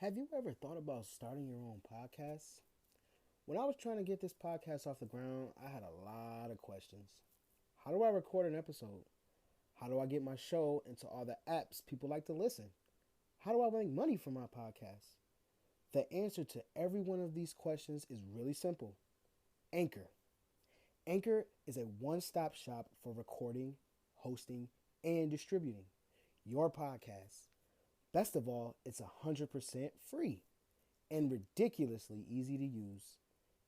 Have you ever thought about starting your own podcast? When I was trying to get this podcast off the ground, I had a lot of questions. How do I record an episode? How do I get my show into all the apps people like to listen? How do I make money from my podcast? The answer to every one of these questions is really simple. Anchor. Anchor is a one-stop shop for recording, hosting, and distributing your podcast. Best of all, it's 100% free and ridiculously easy to use.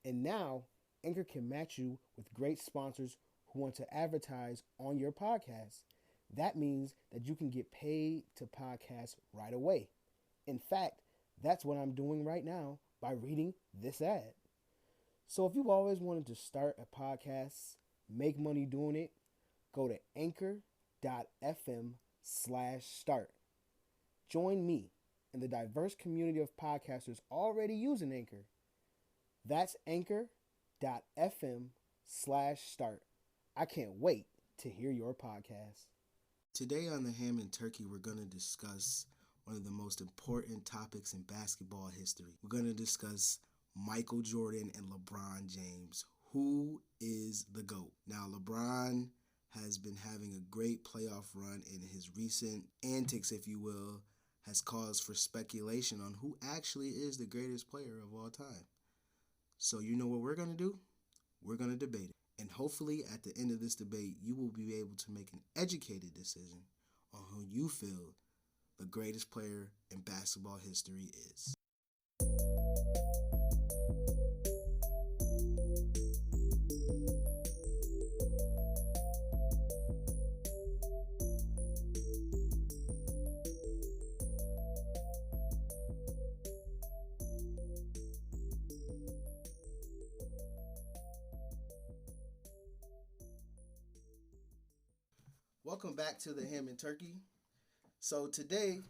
And now, Anchor can match you with great sponsors who want to advertise on your podcast. That means that you can get paid to podcast right away. In fact, that's what I'm doing right now by reading this ad. So if you've always wanted to start a podcast, make money doing it, go to anchor.fm/start. Join me in the diverse community of podcasters already using Anchor. That's anchor.fm/start. I can't wait to hear your podcast. Today on the Ham and Turkey, we're going to discuss one of the most important topics in basketball history. We're going to discuss Michael Jordan and LeBron James. Who is the GOAT? Now, LeBron has been having a great playoff run, and his recent antics, if you will, has caused for speculation on who actually is the greatest player of all time. So you know what we're going to do? We're going to debate it. And hopefully at the end of this debate, you will be able to make an educated decision on who you feel the greatest player in basketball history is. Welcome back to the Ham and Turkey. So today,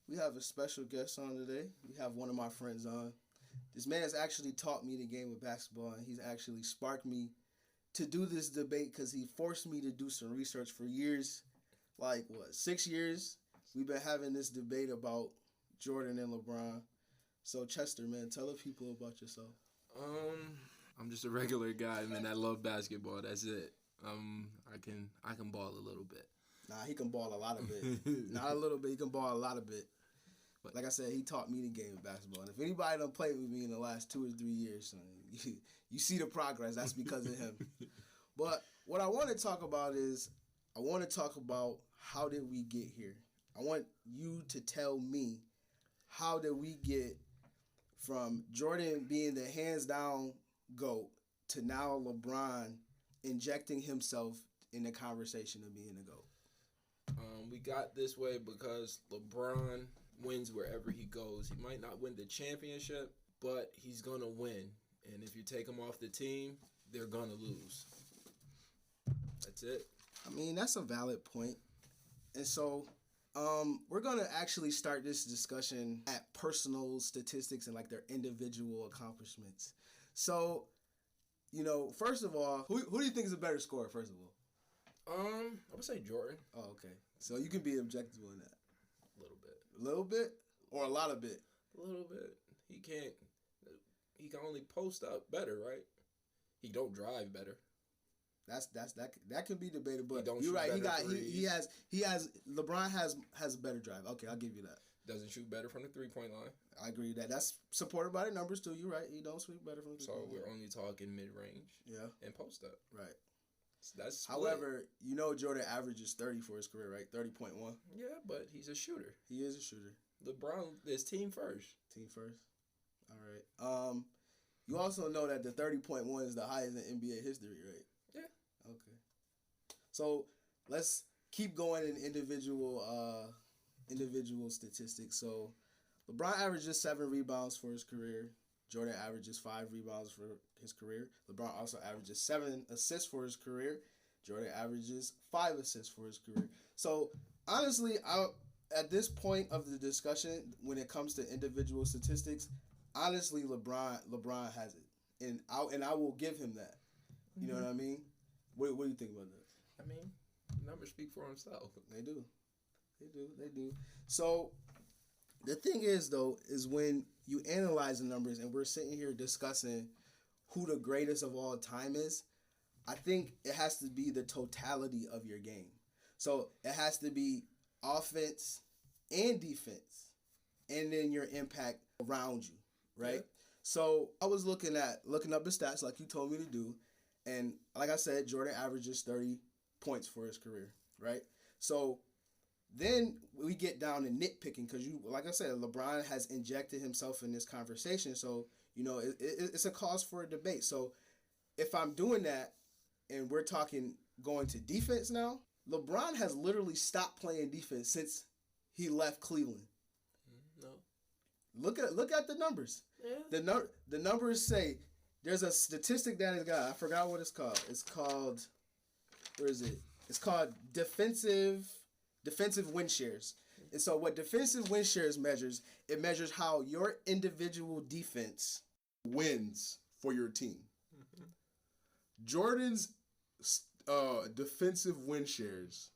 we have a special guest on today. We have one of my friends on. This man has actually taught me the game of basketball, and he's actually sparked me to do this debate because he forced me to do some research for years. 6 years? We've been having this debate about Jordan and LeBron. So Chester, man, tell the people about yourself. I'm just a regular guy, man. I love basketball. That's it. I can ball a little bit. Nah, he can ball a lot of bit. Not a little bit. He can ball a lot of bit. But like I said, he taught me the game of basketball. And if anybody done played with me in the last 2 or 3 years, son, you see the progress. That's because of him. But what I want to talk about is how did we get here? I want you to tell me how did we get from Jordan being the hands-down GOAT to now LeBron injecting himself in the conversation of being a GOAT. We got this way because LeBron wins wherever he goes. He might not win the championship, but he's going to win. And if you take him off the team, they're going to lose. That's it. I mean, that's a valid point. And so we're going to actually start this discussion at personal statistics and their individual accomplishments. So, first of all, who do you think is a better scorer, first of all? I would say Jordan. Oh, okay. So you can be objective on that. A little bit. A little bit? Or a lot of bit? A little bit. He can only post up better, right? He don't drive better. That can be debatable. But you're right. LeBron has a better drive. Okay, I'll give you that. Doesn't shoot better from the 3-point line. I agree with that. That's supported by the numbers too. You're right. He don't shoot better from the 3-point line. So we're only talking mid range. Yeah. And post up. Right. So that's split. However, Jordan averages 30 for his career, right? 30.1. Yeah, but he's a shooter. He is a shooter. LeBron is team first. Team first. All right. You also know that the 30.1 is the highest in NBA history, right? Yeah. Okay. So let's keep going in individual statistics. So LeBron averages 7 rebounds for his career. Jordan averages 5 rebounds for his career. LeBron also averages 7 assists for his career. Jordan averages 5 assists for his career. So honestly, at this point of the discussion, when it comes to individual statistics, honestly, LeBron has it, and I will give him that. You know what I mean? What do you think about that? I mean, numbers speak for himself. They do. So, The thing is, though, is when you analyze the numbers and we're sitting here discussing who the greatest of all time is, I think it has to be the totality of your game. So it has to be offense and defense, and then your impact around you, right? Yeah. So I was looking up the stats like you told me to do, and like I said, Jordan averages 30 points for his career, right? So then we get down to nitpicking because like I said, LeBron has injected himself in this conversation. So, it's a cause for a debate. So if I'm doing that and we're talking going to defense now, LeBron has literally stopped playing defense since he left Cleveland. No. Look at the numbers. Yeah. The numbers say there's a statistic that he's got. I forgot what it's called. It's called, where is it? It's called defensive win shares. And so what defensive win shares measures, it measures how your individual defense wins for your team. Mm-hmm. Jordan's defensive win shares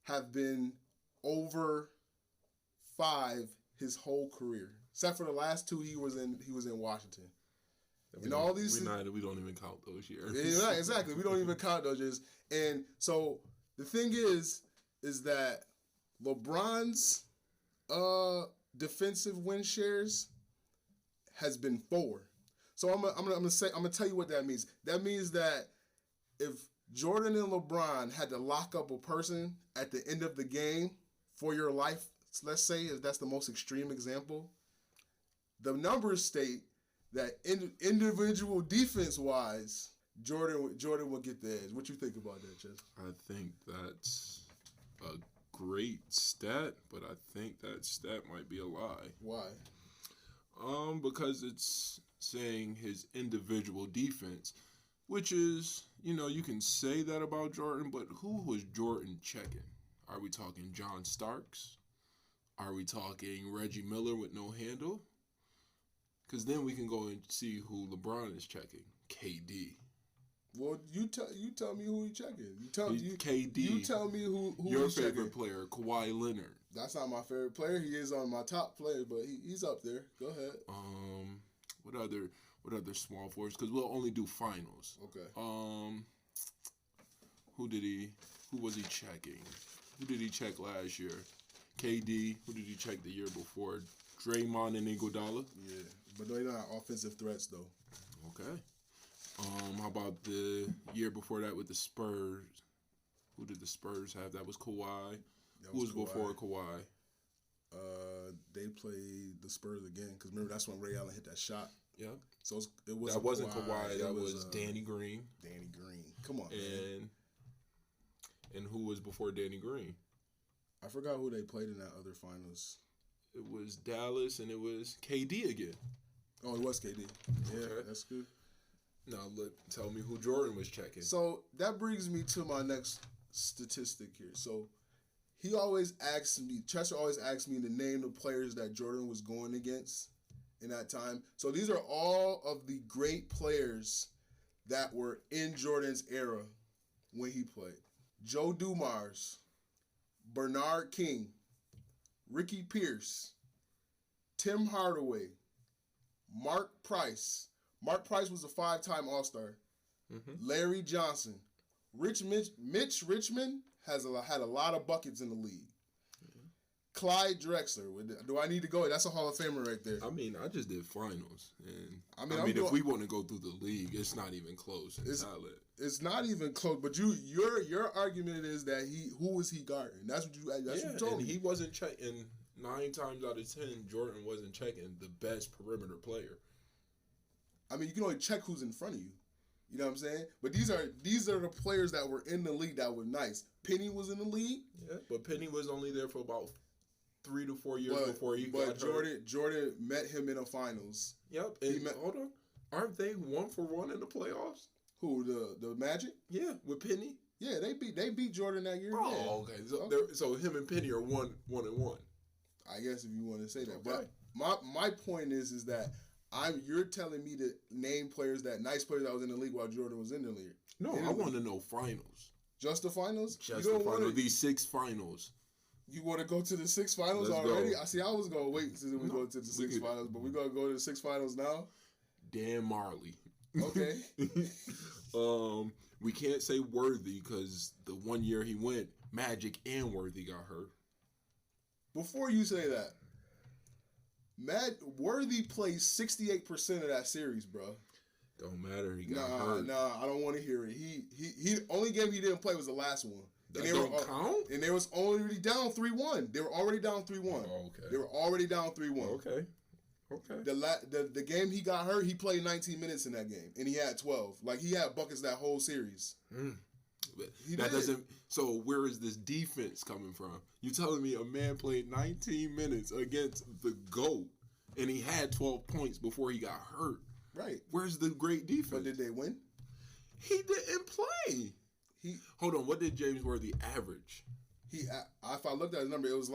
have been over 5 his whole career, except for the last 2 he was in Washington. And all these we don't even count those years. Yeah, exactly. We don't even count those years. And so the thing is that LeBron's defensive win shares has been 4. So I'm gonna tell you what that means. That means that if Jordan and LeBron had to lock up a person at the end of the game for your life, let's say if that's the most extreme example, the numbers state that individual defense wise, Jordan will get the edge. What you think about that, Chess? I think that's a great stat, but I think that stat might be a lie. Why? Because it's saying his individual defense, which is, you can say that about Jordan, but who was Jordan checking? Are we talking John Starks? Are we talking Reggie Miller with no handle? Because then we can go and see who LeBron is checking. KD. Well, you tell me who he checking. KD. You tell me who your he's favorite checking. Player, Kawhi Leonard. That's not my favorite player. He is on my top player, but he's up there. Go ahead. What other small forwards? Because we'll only do finals. Okay. Who was he checking? Who did he check last year? KD. Who did he check the year before? Draymond and Iguodala. Yeah, but they're not offensive threats though. Okay. How about the year before that with the Spurs? Who did the Spurs have? That was Kawhi. Who was before Kawhi? They played the Spurs again because remember that's when Ray Allen hit that shot. Yeah. So it wasn't that wasn't Kawhi. That was Danny Green. Danny Green. Come on. And who was before Danny Green? I forgot who they played in that other finals. It was Dallas and it was KD again. Oh, it was KD. Yeah, okay. That's good. Now tell me who Jordan was checking. So that brings me to my next statistic here. So Chester always asks me to name the players that Jordan was going against in that time. So these are all of the great players that were in Jordan's era when he played. Joe Dumars, Bernard King, Ricky Pierce, Tim Hardaway, Mark Price. Mark Price was a 5-time All-Star. Mm-hmm. Larry Johnson. Mitch Richmond had a lot of buckets in the league. Mm-hmm. Clyde Drexler. Do I need to go? That's a Hall of Famer right there. I mean, I just did finals. And if we want to go through the league, it's not even close. It's not even close. But your argument is that who was he guarding? That's what you told me. He wasn't checking. 9 times out of 10, Jordan wasn't checking the best perimeter player. I mean, you can only check who's in front of you. You know what I'm saying? But these are the players that were in the league that were nice. Penny was in the league. Yeah, but Penny was only there for about 3 to 4 years before he got hurt. Jordan met him in the finals. Yep. Hold on. Aren't they 1-for-1 in the playoffs? Who, the Magic? Yeah, with Penny. Yeah, they beat Jordan that year. Oh, yeah. okay. So him and Penny are 1-1. I guess if you want to say that. Okay. But my point is that you're telling me to name nice players that was in the league while Jordan was in the league. No, I want to know finals. Just the finals? Just the finals. These 6 finals. You want to go to the six finals Let's already? go. I see. I was gonna wait until we go to the six finals, but we're gonna go to the six finals now. Dan Marley. Okay. We can't say Worthy because the 1 year he went, Magic and Worthy got hurt. Before you say that, Worthy plays 68% of that series, bro. Don't matter. He got hurt. Nah, I don't want to hear it. He only game he didn't play was the last one. That don't count? And they was already down 3-1. They were already down 3-1. Oh, okay. They were already down 3-1. Okay. The game he got hurt, he played 19 minutes in that game, and he had 12. Like, he had buckets that whole series. So where is this defense coming from? You telling me a man played 19 minutes against the GOAT, and he had 12 points before he got hurt? Right. Where's the great defense? But did they win? He didn't play. Hold on. What did James Worthy average? If I looked at his number, it was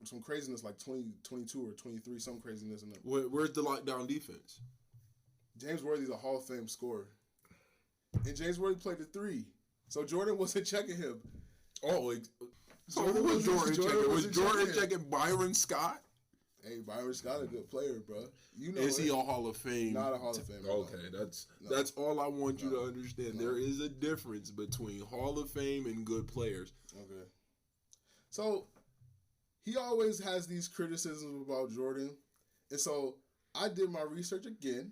some craziness, like 22 or 23, some craziness in there. Where's the lockdown defense? James Worthy's a Hall of Fame scorer, and James Worthy played the 3, so Jordan wasn't checking him. So who was Jordan checking? Was Jordan checking Byron Scott? Hey, Byron Scott a good player, bro. You know, is he a Hall of Fame? Not a Hall of Fame. Okay, that's all I want you to understand. There is a difference between Hall of Fame and good players. Okay. So, he always has these criticisms about Jordan. And so, I did my research again.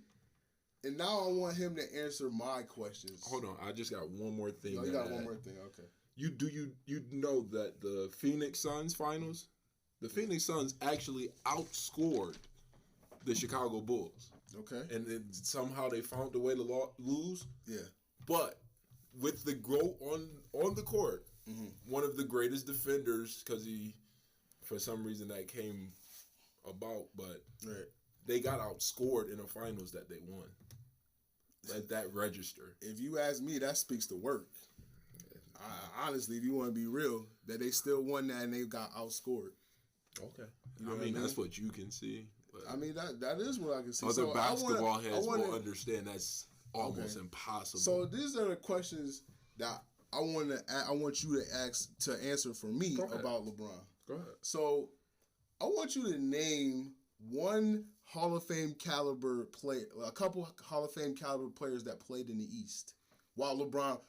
And now I want him to answer my questions. Hold on. I just got one more thing. No, you got one more thing. Okay. You know that the Phoenix Suns finals, the Phoenix Suns actually outscored the Chicago Bulls. Okay. And then somehow they found a way to lose. Yeah. But with the GOAT on the court, one of the greatest defenders, because for some reason that came about, but they got outscored in the finals that they won. Let that register. If you ask me, that speaks to work. Honestly, if you want to be real, that they still won that and they got outscored. Okay. You know I mean, that's what you can see. But I mean, that is what I can see. Other basketball heads will understand that's almost impossible. So these are the questions that I want you to answer for me about LeBron. Go ahead. So I want you to name one Hall of Fame caliber player, a couple Hall of Fame caliber players that played in the East. While LeBron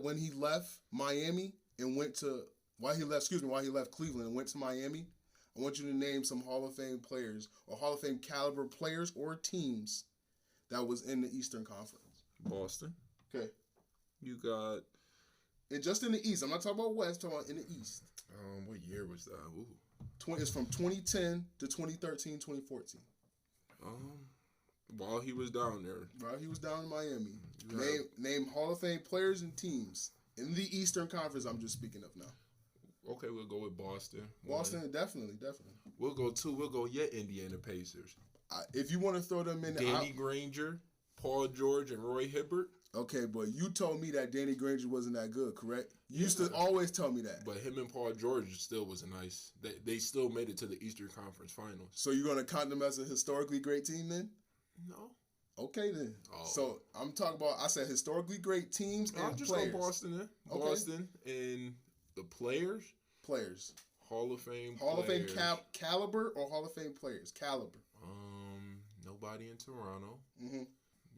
when he left Miami and while he left Cleveland and went to Miami, I want you to name some Hall of Fame players or Hall of Fame caliber players or teams that was in the Eastern Conference. Boston. Okay. You got... And just in the East. I'm not talking about West, I'm talking about in the East. What year was that? Ooh. It's from 2010 to 2013, 2014. While he was down there. While he was down in Miami. Name Hall of Fame players and teams in the Eastern Conference I'm just speaking of now. Okay, we'll go with Boston. Boston, definitely. We'll go Indiana Pacers. If you want to throw them in, Danny Granger, Paul George, and Roy Hibbert. Okay, but you told me that Danny Granger wasn't that good, correct? You used to always tell me that. But him and Paul George still was nice. They still made it to the Eastern Conference Finals. So you're going to count them as a historically great team then? No. Okay then. Oh. So I'm talking about, I said historically great teams and I'll just players. go Boston then. Okay. Boston and the players. Hall of Fame caliber or Hall of Fame players? Caliber. Nobody in Toronto. Mm-hmm.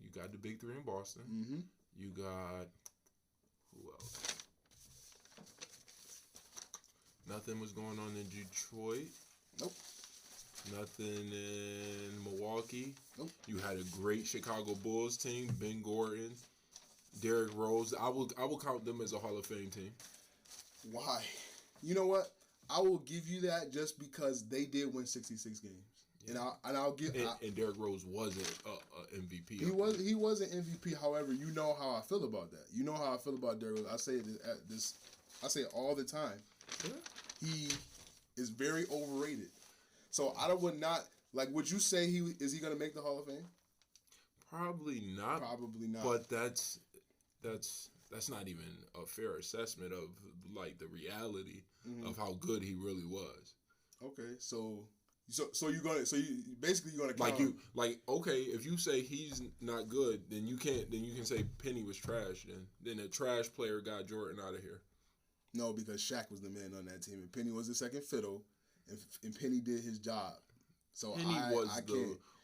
You got the big 3 in Boston. Mm-hmm. You got who else? Nothing was going on in Detroit. Nope. Nothing in Milwaukee. Nope. You had a great Chicago Bulls team. Ben Gordon, Derrick Rose. I will count them as a Hall of Fame team. Why? You know what? I will give you that just because they did win 66 games. Yeah. And I'll give. And Derrick Rose wasn't a MVP. He was an MVP. However, you know how I feel about that. You know how I feel about Derrick Rose. I say it all the time. Yeah. He is very overrated. So I would not like. Would you say is he going to make the Hall of Fame? Probably not. But that's not even a fair assessment of like the reality of how good he really was. Okay, so you're gonna count okay, if you say he's not good, then you can say Penny was trash. Then a trash player got Jordan out of here. No, because Shaq was the man on that team, and Penny was the second fiddle, and Penny did his job. So Penny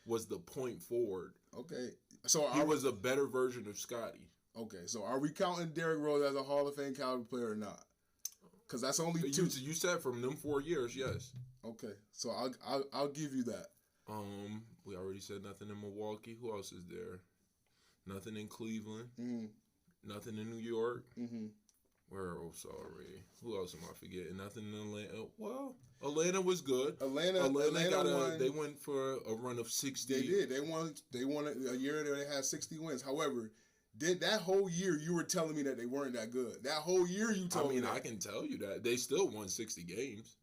was the point forward. Okay, so he was a better version of Scotty. Okay, so are we counting Derrick Rose as a Hall of Fame caliber player or not? Because that's only two. You said from them 4 years, yes. Okay, so I'll give you that. We already said nothing in Milwaukee. Who else is there? Nothing in Cleveland. Mm-hmm. Nothing in New York. Mm-hmm. Where else already? Who else am I forgetting? Nothing in Atlanta. Well, Atlanta was good. Atlanta won. They went for a run of 60. They did. They won a year that they had 60 wins. However, that whole year you were telling me that they weren't that good. That whole year you told me. I can tell you that they still won 60 games.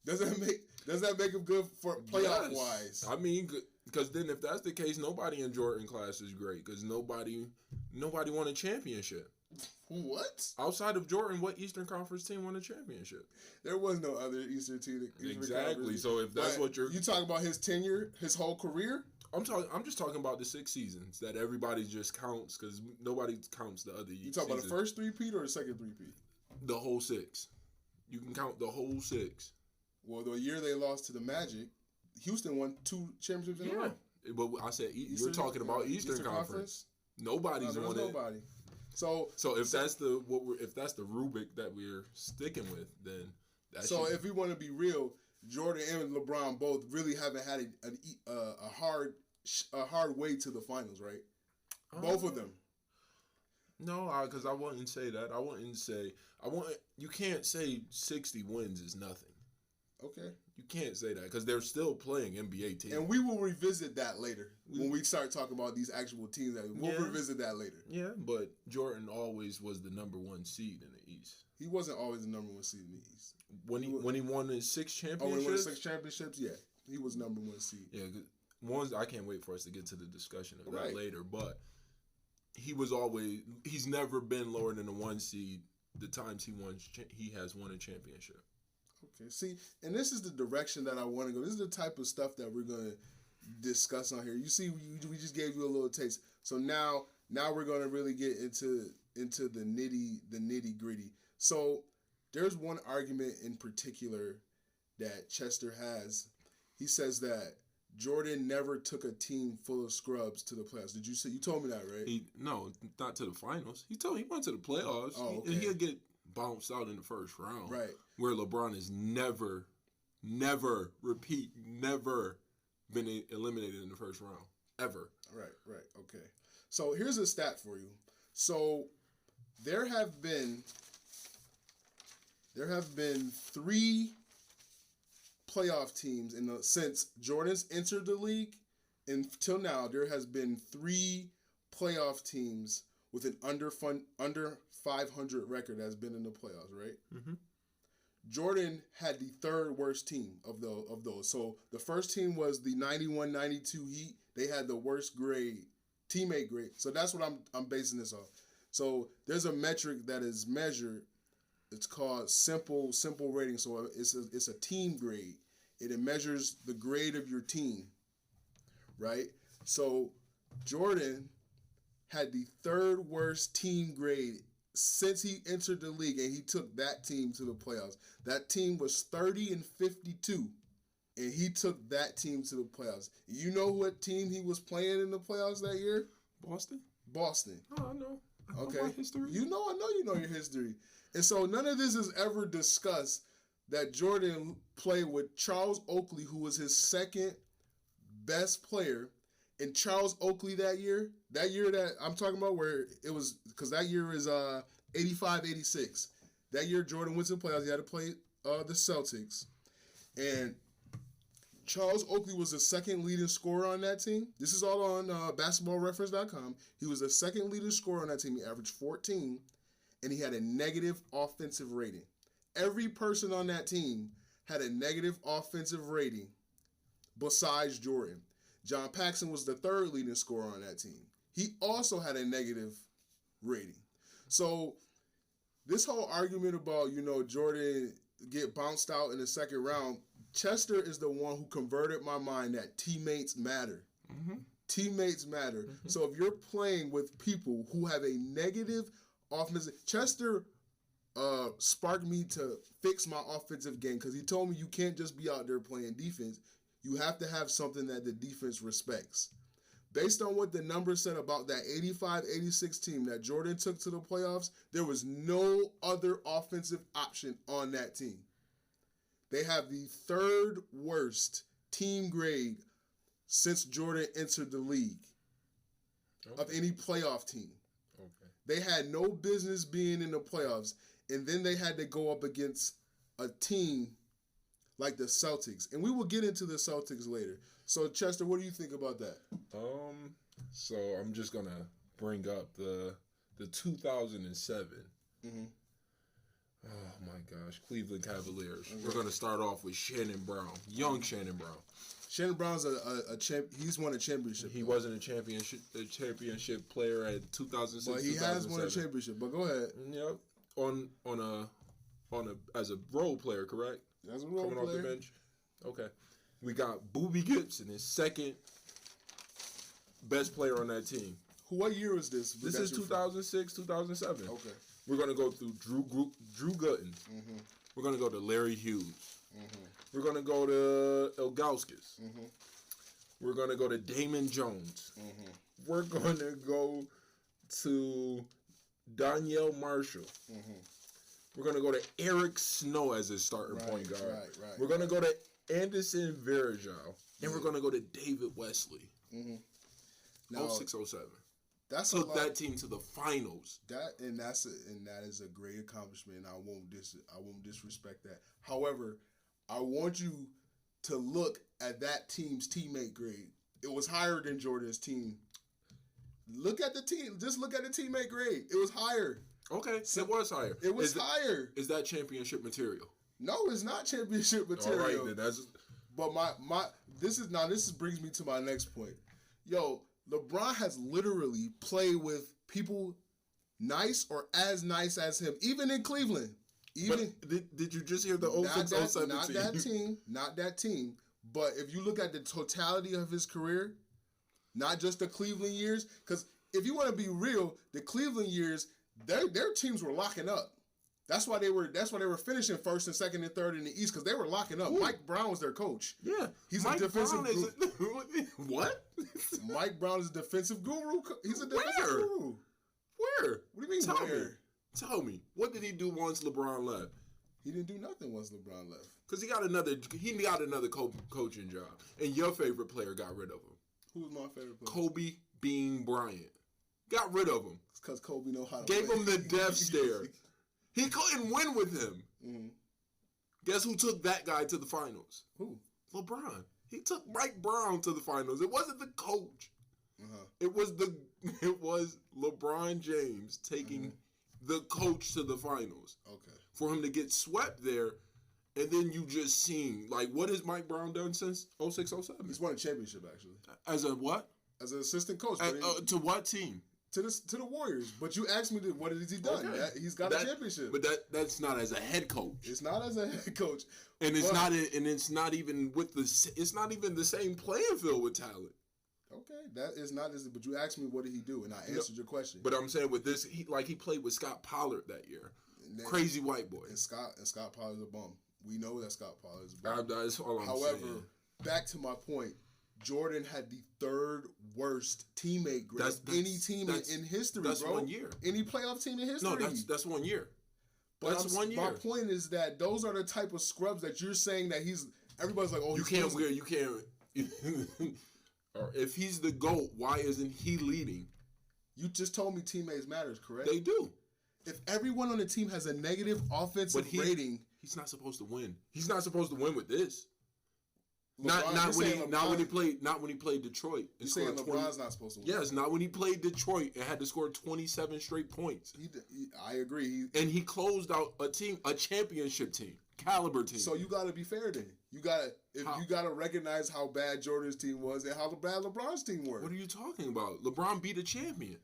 Does that make them good for playoff wise? I mean, because then if that's the case, nobody in Jordan class is great because nobody won a championship. What? Outside of Jordan, what Eastern Conference team won a championship? There was no other Eastern team. Exactly. So if that's what you talking about, his tenure, his whole career. I'm just talking about the 6 seasons that everybody just counts because nobody counts the other. You talking about the first three-peat or the second three-peat? The whole 6. You can count the whole 6. Well, the year they lost to the Magic, Houston won 2 championships in a row. But I said you're talking about Eastern Conference. Nobody's won it. Nobody. So if that's the rubric that we're sticking with, then if we want to be real, Jordan and LeBron both really haven't had a hard way to the finals, right? Both of them. No, because I wouldn't say that. You can't say 60 wins is nothing. Okay. You can't say that because they're still playing NBA teams. And we will revisit that later when we start talking about these actual teams. We'll revisit that later. Yeah, but Jordan always was the number 1 seed in the East. He wasn't always the number 1 seed in the East. When he won his 6 championships? Oh, when he won 6 championships? Yeah. He was number 1 seed. Yeah, I can't wait for us to get to the discussion of that later, but he's never been lower than the 1 seed the times he has won a championship. Okay, see, and this is the direction that I want to go. This is the type of stuff that we're going to discuss on here. You see, we just gave you a little taste. So now we're going to really get into the nitty gritty. So there's one argument in particular that Chester has. He says that Jordan never took a team full of scrubs to the playoffs. Did you say? You told me that, right? No, not to the finals. He went to the playoffs. Oh, okay. He'll get bounced out in the first round. Right. Where LeBron has never been eliminated in the first round. Ever. Right. Okay. So here's a stat for you. So there have been 3 playoff teams since Jordan's entered the league until now. There has been 3 playoff teams with an under 500 record that's been in the playoffs, right? Mm-hmm. Jordan had the 3rd worst team of those. So the first team was the 91-92 Heat. They had the worst teammate grade. So that's what I'm basing this off. So there's a metric that is measured. It's called simple rating. So it's a team grade. It measures the grade of your team, right? So Jordan had the 3rd worst team grade since he entered the league, and he took that team to the playoffs. That team was 30-52, and he took that team to the playoffs. You know what team he was playing in the playoffs that year? Boston. Oh, I know. Okay. My history. I know you know your history. And so none of this is ever discussed that Jordan played with Charles Oakley, who was his 2nd best player. And Charles Oakley that year that I'm talking about, where it was, because that year is 85-86. That year Jordan went to the playoffs. He had to play the Celtics. And Charles Oakley was the 2nd leading scorer on that team. This is all on basketballreference.com. He was the 2nd leading scorer on that team. He averaged 14, and he had a negative offensive rating. Every person on that team had a negative offensive rating besides Jordan. John Paxson was the 3rd leading scorer on that team. He also had a negative rating. So this whole argument about, Jordan get bounced out in the 2nd round, Chester is the one who converted my mind that teammates matter. Mm-hmm. Teammates matter. Mm-hmm. So if you're playing with people who have a negative offensive, Chester sparked me to fix my offensive game because he told me you can't just be out there playing defense. You have to have something that the defense respects. Based on what the numbers said about that 85-86 team that Jordan took to the playoffs, there was no other offensive option on that team. They have the third worst team grade since Jordan entered the league of any playoff team. Okay. They had no business being in the playoffs, and then they had to go up against a team like the Celtics. And we will get into the Celtics later. So, Chester, what do you think about that? So I'm just gonna bring up the 2007. Mm-hmm. Oh my gosh, Cleveland Cavaliers. We're gonna start off with Shannon Brown, young Shannon Brown. Shannon Brown's a champ. He's won a championship. He wasn't a championship player at 2006. But he has won a championship. But go ahead. Yep. On a as a role player, correct? As a role Coming player. off the bench. Okay. We got Boobie Gibson, his second best player on that team. What year was this? This is 2006, 2007. Okay. We're going to go through Drew Gooden. Mm-hmm. We're going to go to Larry Hughes. Mm-hmm. We're going to go to Ilgauskas. Mm-hmm. We're going to go to Damon Jones. Mm-hmm. We're going to go to Danielle Marshall. Mm-hmm. We're going to go to Eric Snow as his starting point guard. Right. We're going to go to Anderson Varejao. And we're going to go to David Wesley. Mm-hmm. Now, 06, 07. That's Took that team to the finals. That is a great accomplishment. And I won't disrespect that. However, I want you to look at that team's teammate grade. It was higher than Jordan's team. Look at the team. Just look at the teammate grade. It was higher. Okay, so it was higher. It was higher. Is that championship material? No, it's not championship material. All right, then that's. But this brings me to my next point. Yo, LeBron has literally played with people nice or as nice as him, even in Cleveland. Did you just hear the 06, 07 Not that team. But if you look at the totality of his career, not just the Cleveland years, because if you want to be real, the Cleveland years, their teams were locking up. That's why they were finishing first and second and third in the East, because they were locking up. Ooh. Mike Brown was their coach. Yeah. He's a defensive guru. What? Mike Brown is a defensive guru. He's a defensive guru. Where? What do you mean where? Tell me. What did he do once LeBron left? He didn't do nothing once LeBron left. Because he got another coaching job. And your favorite player got rid of him. Who was my favorite player? Kobe Bean Bryant. Got rid of him. It's because Kobe know how to Gave play. him the death stare. He couldn't win with him. Mm-hmm. Guess who took that guy to the finals? Who? LeBron. He took Mike Brown to the finals. It wasn't the coach. Uh-huh. It was LeBron James taking the coach to the finals. Okay. For him to get swept there, and then you just seen, like, what has Mike Brown done since 06, 07? He's won a championship, actually. As a what? As an assistant coach. To what team? To the Warriors. But you asked me, what has he done? Okay. He's got a championship. But that's not as a head coach. It's not as a head coach. And it's not even the same playing field with talent. Okay, that is not as. But you asked me what did he do, and I answered your question. But I'm saying with this, he played with Scott Pollard that year. Crazy white boy. And Scott Pollard's a bum. We know that Scott Pollard's a bum. That's all I'm saying. However, back to my point, Jordan had the third worst teammate grade of any team in history, that's bro. 1 year. Any playoff team in history. No, that's 1 year. But 1 year. My point is that those are the type of scrubs that you're saying that everybody's like, oh, you can't. Or if he's the GOAT, why isn't he leading? You just told me teammates matters, correct? They do. If everyone on the team has a negative offensive rating, he's not supposed to win. He's not supposed to win with this. LeBron, Not when he played Detroit. You saying LeBron's not supposed to win? Yes, not when he played Detroit and had to score 27 straight points. I agree. He closed out a championship team, caliber team. So you got to be fair then. You got to recognize how bad Jordan's team was and how bad LeBron's team were. What are you talking about? LeBron beat a champion.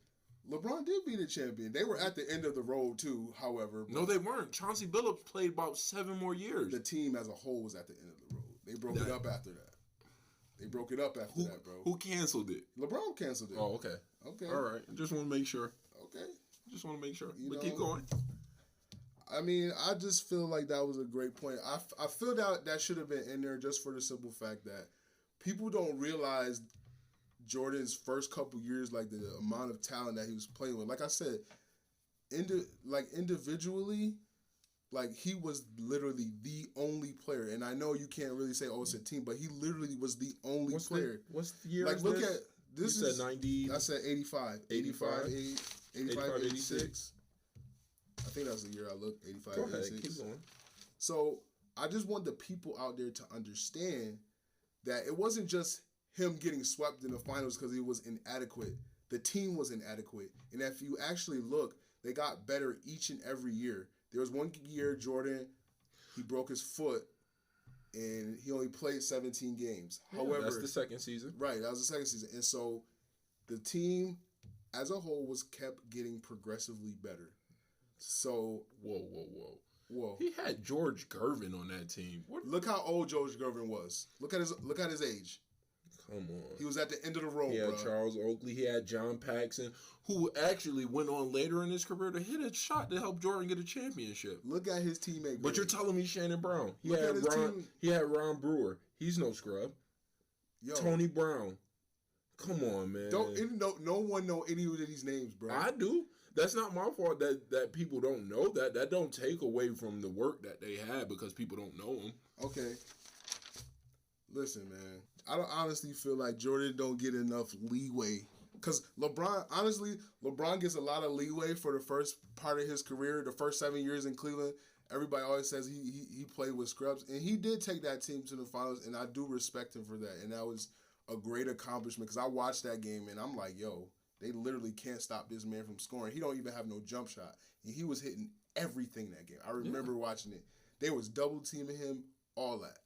LeBron did beat a champion. They were at the end of the road too, however. No, they weren't. Chauncey Billups played about 7 more years. The team as a whole was at the end of the road. They broke it up after that. That, bro. Who canceled it? LeBron canceled it. Oh, okay. Okay. All right. Just want to make sure. Okay. Just want to make sure. You But know, keep going. I mean, I just feel like that was a great point. I feel that should have been in there just for the simple fact that people don't realize Jordan's first couple years, like the amount of talent that he was playing with. Like I said, individually, like he was literally the only player. And I know you can't really say, oh, it's a team, but he literally was the only player. What's the year? Like, look at this. You said 90. I said 85. 85, 86. I think that's the year I looked. 85, Go ahead, 86. keep going. So I just want the people out there to understand that it wasn't just him getting swept in the finals because he was inadequate. The team was inadequate. And if you actually look, they got better each and every year. There was one year Jordan, he broke his foot and he only played 17 games. Yeah, However, that's the second season. Right, that was the second season. And so the team as a whole was kept getting progressively better. So Whoa. He had George Gervin on that team. Look how old George Gervin was. Look at his age. Come on. He was at the end of the road, He had bro. Charles Oakley. He had John Paxson, who actually went on later in his career to hit a shot to help Jordan get a championship. Look at his teammate. But you're telling me Shannon Brown. He Look at his Ron. team. He had Ron Brewer. He's no scrub. Yo, Tony Brown. Come on, man. no one know any of these names, bro. I do. That's not my fault that people don't know that. That don't take away from the work that they had because people don't know them. Okay. Listen, man. I don't honestly feel like Jordan don't get enough leeway. Because LeBron gets a lot of leeway for the first part of his career, the first 7 years in Cleveland. Everybody always says he played with scrubs. And he did take that team to the finals, and I do respect him for that. And that was a great accomplishment because I watched that game, and I'm like, yo, they literally can't stop this man from scoring. He don't even have no jump shot. And he was hitting everything that game. I remember watching it. They was double teaming him, all that.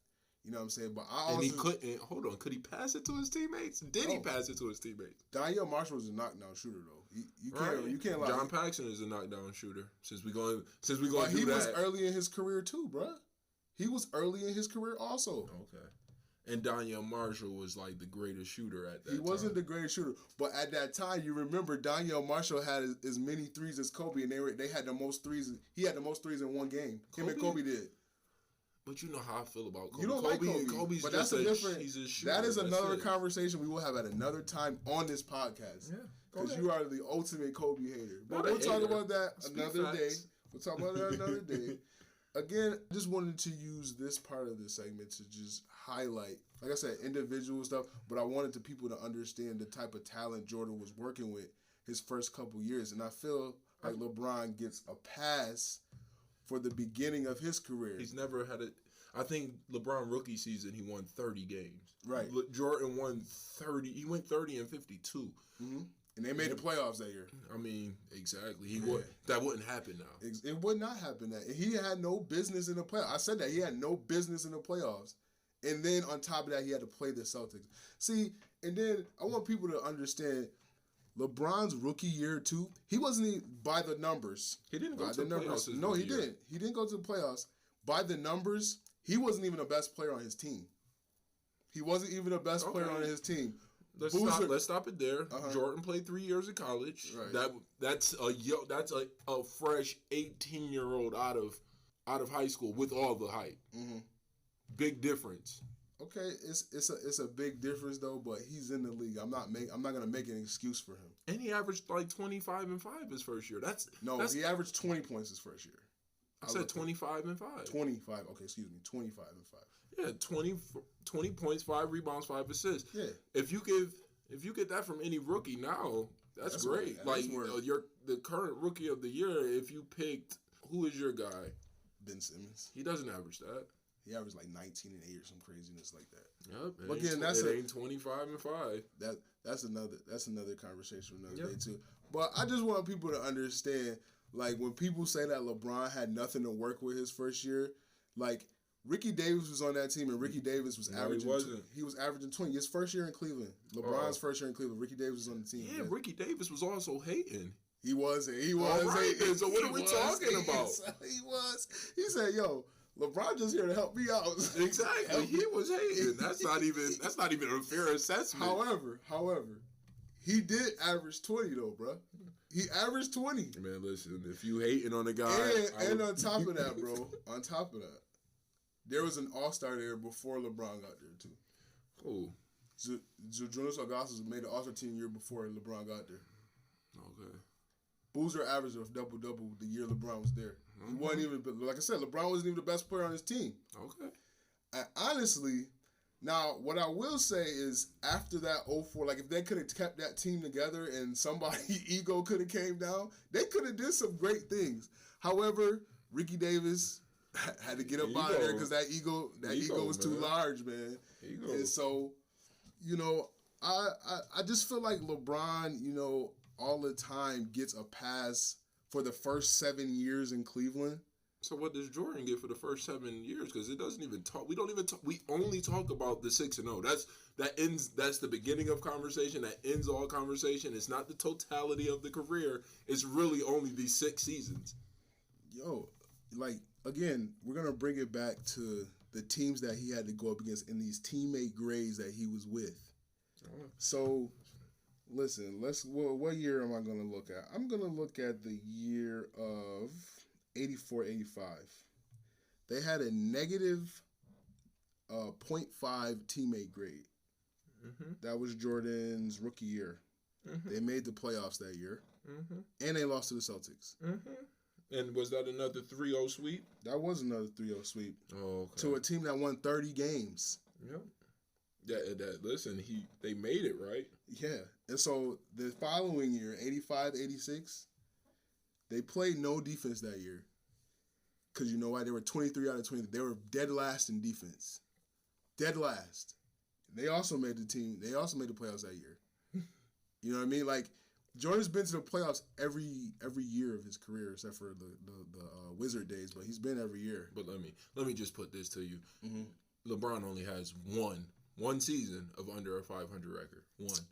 You know what I'm saying? But he couldn't. Hold on. Could he pass it to his teammates? Did he pass it to his teammates? Danielle Marshall was a knockdown shooter though. You can't lie. John Paxson is a knockdown shooter. Since we going to do that. He was that. early in his career too, bro. He was early in his career also. Okay. And Danielle Marshall was like the greatest shooter at that time. He wasn't the greatest shooter, but at that time, you remember Danielle Marshall had as many threes as Kobe, and they had the most threes. He had the most threes in one game. Him and Kobe did. But you know how I feel about Kobe. You don't like Kobe. Kobe's but just that's a different. He's a shooter. That is another conversation we will have at another time on this podcast. Yeah, because you are the ultimate Kobe hater. But Not we'll a talk hater. about that another facts. day. We'll talk about that another day. Again, I just wanted to use this part of the segment to just highlight, like I said, individual stuff, but I wanted the people to understand the type of talent Jordan was working with his first couple years. And I feel like LeBron gets a pass for the beginning of his career. He's never had a... I think LeBron rookie season, he won 30 games. Right. Jordan won 30. He went 30 and 52. Mm-hmm. And they made the playoffs that year. I mean, exactly. That wouldn't happen now. It would not happen. That he had no business in the playoffs. I said that he had no business in the playoffs, and then on top of that, he had to play the Celtics. See, and then I want people to understand LeBron's rookie year too. He wasn't by the numbers. He didn't go to the playoffs. No, he didn't. He didn't go to the playoffs. By the numbers, he wasn't even the best player on his team. He wasn't even the best player on his team. Let's stop it there. Jordan played 3 years of college. Right. That's a fresh 18-year-old out of high school with all the hype. Mm-hmm. Big difference. Okay, it's a big difference though, but he's in the league. I'm not gonna make an excuse for him. And he averaged like 25 and 5 his first year. He averaged 20 points his first year. I said 25 and 5. 25. Okay, excuse me. 25 and 5. Yeah, 20 points, 5 rebounds, 5 assists. Yeah. If you get that from any rookie now, that's great. The current rookie of the year, if you picked, who is your guy? Ben Simmons. He doesn't average that. He averaged like 19 and 8 or some craziness like that. Yep. But again, ain't 25 and 5. That's another conversation another day too. But I just want people to understand, like when people say that LeBron had nothing to work with his first year, like Ricky Davis was on that team and Ricky Davis was averaging. He was averaging 20. His first year in Cleveland, LeBron's first year in Cleveland, Ricky Davis was on the team. Yeah, Ricky Davis was also hating. He was hating. So what are we talking about? He was. He said, "Yo, LeBron just here to help me out." Exactly. He was hating. That's not even a fair assessment. However, He did average 20 though, bro. He averaged 20. Man, listen, if you hating on the guy, And on top of that, bro, there was an All-Star there before LeBron got there too. Who? Jonas Augustus made the All-Star team year before LeBron got there. Okay. Boozer averaged a double-double the year LeBron was there. He wasn't even, like I said, LeBron wasn't even the best player on his team. Okay. And honestly, now what I will say is after that 04, like if they could have kept that team together and somebody's ego could have came down, they could have did some great things. However, Ricky Davis had to get up out of there because that ego was too large, man. Ego. And so, I just feel like LeBron, all the time gets a pass for the first 7 years in Cleveland. So what does Jordan get for the first 7 years? Because it doesn't even talk. We don't even talk. We only talk about the 6-0. That's the beginning of conversation. That ends all conversation. It's not the totality of the career. It's really only these 6 seasons. Yo, again, we're gonna bring it back to the teams that he had to go up against in these teammate grades that he was with. Oh. So, listen, what year am I gonna look at? I'm gonna look at the year of 84-85. They had a negative 0.5 teammate grade. Mm-hmm. That was Jordan's rookie year. Mm-hmm. They made the playoffs that year. Mm-hmm. And they lost to the Celtics. Mm-hmm. And was that another 3-0 sweep? That was another 3-0 sweep. Oh, okay. To a team that won 30 games. Yep. Listen, they made it, right? Yeah. And so the following year, 85-86, they played no defense that year. Because you know why? They were 23 out of 20. They were dead last in defense. Dead last. They also made the team. They also made the playoffs that year. You know what I mean? Like, Jordan's been to the playoffs every year of his career, except for the Wizard days. But he's been every year. But let me just put this to you: LeBron only has one season of under a 500 record. One.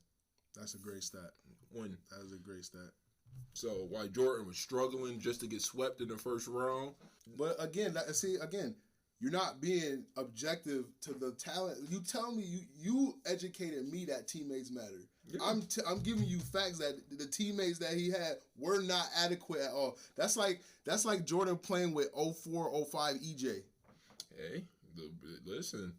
That's a great stat. One. That is a great stat. So while Jordan was struggling just to get swept in the first round, but again, you're not being objective to the talent. You tell me you educated me that teammates matter. Yeah. I'm giving you facts that the teammates that he had were not adequate at all. That's like Jordan playing with 04-05 EJ. Hey, listen.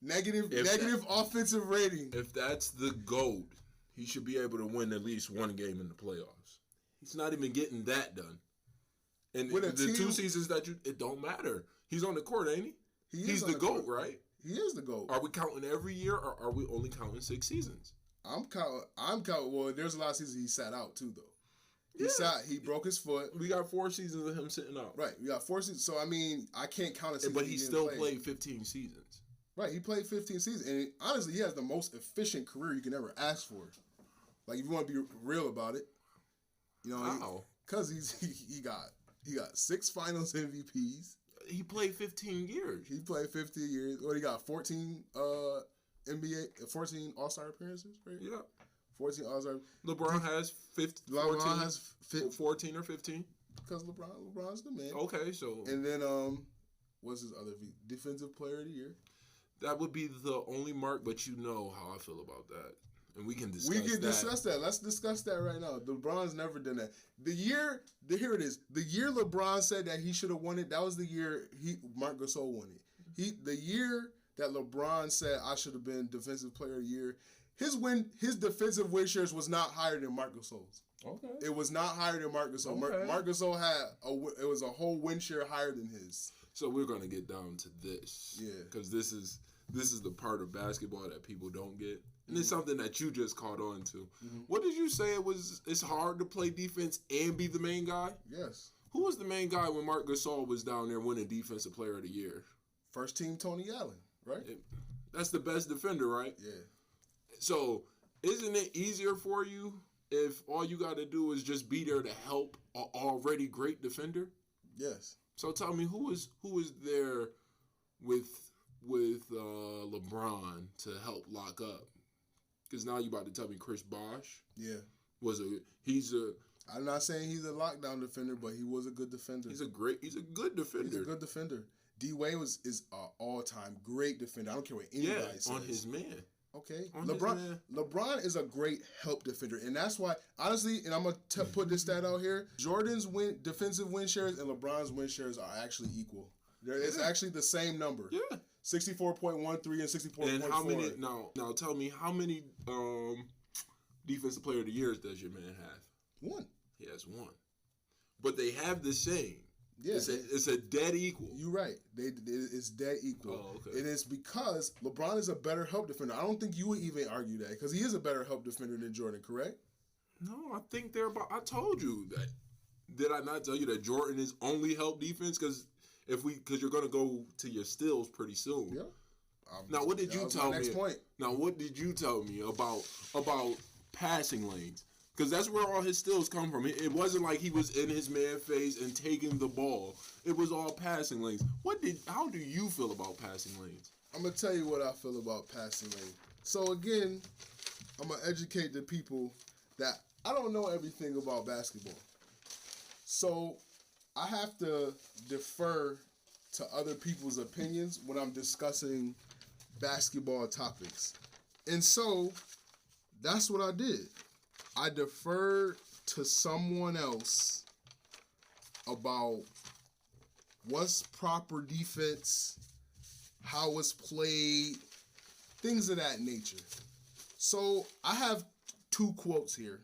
Negative offensive rating. If that's the GOAT, he should be able to win at least one game in the playoffs. He's not even getting that done. And the 2 seasons it don't matter. He's on the court, ain't he? He's the GOAT, right? He is the GOAT. Are we counting every year, or are we only counting 6 seasons? I'm counting. Well, there's a lot of seasons he sat out too, though. He broke his foot. We got 4 seasons of him sitting out. Right. We got 4 seasons. So, I mean, I can't count a season. But he still played 15 seasons. Right. He played 15 seasons. And honestly, he has the most efficient career you can ever ask for. Like, if you want to be real about it. Wow. Because he got 6 finals MVPs. He played 15 years. He played 15 years. He got 14 NBA, 14 All-Star appearances, right? Yeah. 14 All-Star. LeBron has 14 or 15. Because LeBron's the man. Okay, so. And then, what's his other Defensive Player of the Year? That would be the only mark, but you know how I feel about that. And we can discuss that. Let's discuss that right now. LeBron's never done that. Here it is. The year LeBron said that he should have won it, that was the year Marc Gasol won it. The year that LeBron said I should have been Defensive Player of the Year, his defensive win shares was not higher than Marc Gasol's. Okay. It was not higher than Marc Gasol. Okay. Marc Gasol it was a whole win share higher than his. So we're gonna get down to this. Yeah. Because this is the part of basketball that people don't get. And it's something that you just caught on to. Mm-hmm. What did you say it's hard to play defense and be the main guy? Yes. Who was the main guy when Marc Gasol was down there winning Defensive Player of the Year? First team Tony Allen, right? That's the best defender, right? Yeah. So isn't it easier for you if all you got to do is just be there to help an already great defender? Yes. So tell me who was there with LeBron to help lock up? Because now you about to tell me Chris Bosh? Yeah. I'm not saying he's a lockdown defender, but he was a good defender. He's a good defender. He's a good defender. D Wade is an all-time great defender. I don't care what anybody says. On his man. Okay, On his man. LeBron is a great help defender, and that's why, honestly, and I'm gonna put this stat out here: Jordan's defensive win shares and LeBron's win shares are actually equal. It's actually the same number. Yeah. 64.13 and 64.4. And how many? Now tell me how many defensive player of the years does your man have? One. He has one, but they have the same. Yeah, it's a dead equal. You're right. It's dead equal. Oh, okay. It is because LeBron is a better help defender. I don't think you would even argue that because he is a better help defender than Jordan, correct? No, I think they're about. I told you that. Did I not tell you that Jordan is only help defense? Because you're going to go to your steals pretty soon. Yeah. Now, what did you tell me? Next point. Now, what did you tell me about passing lanes? Because that's where all his steals come from. It wasn't like he was in his man face and taking the ball. It was all passing lanes. How do you feel about passing lanes? I'm going to tell you what I feel about passing lanes. So, again, I'm going to educate the people that I don't know everything about basketball. So, I have to defer to other people's opinions when I'm discussing basketball topics. And so, that's what I did. I deferred to someone else about what's proper defense, how it's played, things of that nature. So I have two quotes here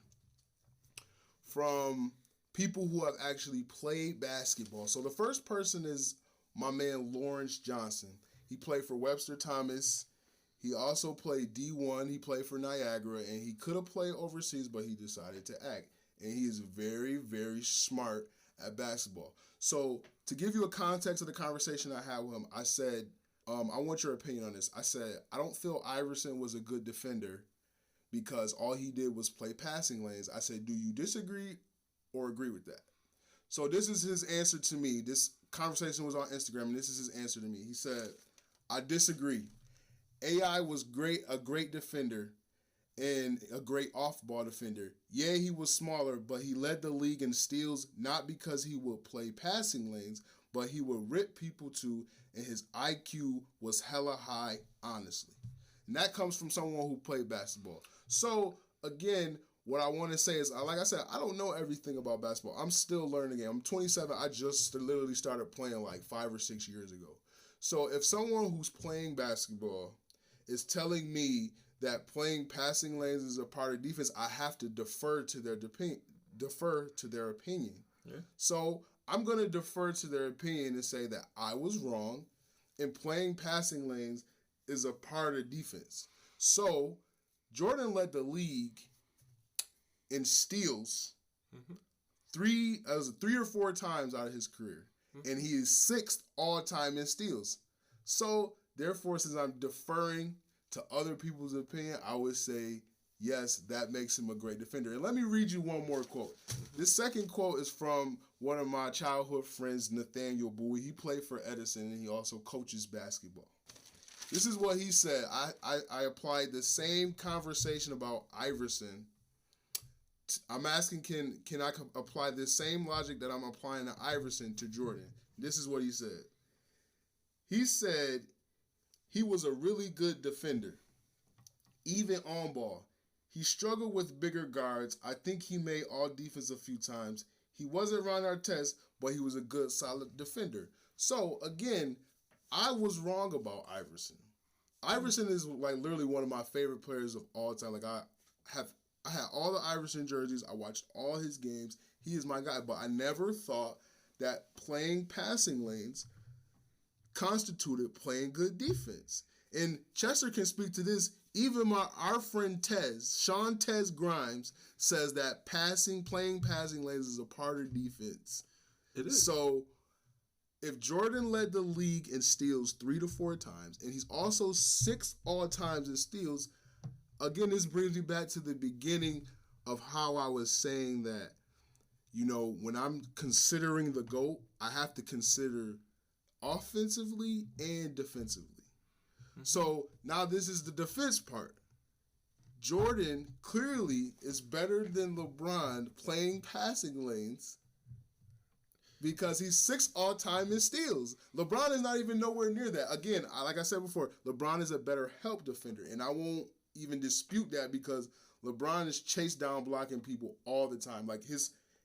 from people who have actually played basketball. So the first person is my man Lawrence Johnson. He played for Webster Thomas. He also played D1. He played for Niagara, and he could have played overseas, but he decided to act. And he is very, very smart at basketball. So to give you a context of the conversation I had with him, I said, I want your opinion on this. I said, I don't feel Iverson was a good defender because all he did was play passing lanes. I said, do you disagree or agree with that? So this is his answer to me. This conversation was on Instagram, and this is his answer to me. He said, I disagree. AI was a great defender and a great off-ball defender. Yeah, he was smaller, but he led the league in steals not because he would play passing lanes, but he would rip people too, and his IQ was hella high, honestly. And that comes from someone who played basketball. So, again, what I want to say is, like I said, I don't know everything about basketball. I'm still learning it. I'm 27. I just literally started playing like 5 or 6 years ago. So if someone who's playing basketball is telling me that playing passing lanes is a part of defense, I have to defer to their opinion. Yeah. So I'm going to defer to their opinion and say that I was wrong, and playing passing lanes is a part of defense. So Jordan led the league in steals three or four times out of his career, and he is 6th all-time in steals. So therefore, since I'm deferring to other people's opinion, I would say, yes, that makes him a great defender. And let me read you one more quote. This second quote is from one of my childhood friends, Nathaniel Bowie. He played for Edison, and he also coaches basketball. This is what he said. I applied the same conversation about Iverson. I'm asking, can I apply this same logic that I'm applying to Iverson to Jordan? This is what he said. He said he was a really good defender, even on ball. He struggled with bigger guards. I think he made all defense a few times. He wasn't Ron Artest, but he was a good, solid defender. So, again, I was wrong about Iverson. Iverson is like literally one of my favorite players of all time. Like I had all the Iverson jerseys. I watched all his games. He is my guy. But I never thought that playing passing lanes constituted playing good defense. And Chester can speak to this. Even our friend Sean Tez Grimes, says that playing passing lanes is a part of defense. It is. So if Jordan led the league in steals 3 to 4 times, and he's also 6th all times in steals, again, this brings me back to the beginning of how I was saying that, when I'm considering the GOAT, I have to consider offensively and defensively. So now this is the defense part. Jordan clearly is better than LeBron playing passing lanes because he's 6th all-time in steals. LeBron is not even nowhere near that. Again, like I said before, LeBron is a better help defender, and I won't even dispute that because LeBron is chased down blocking people all the time. Like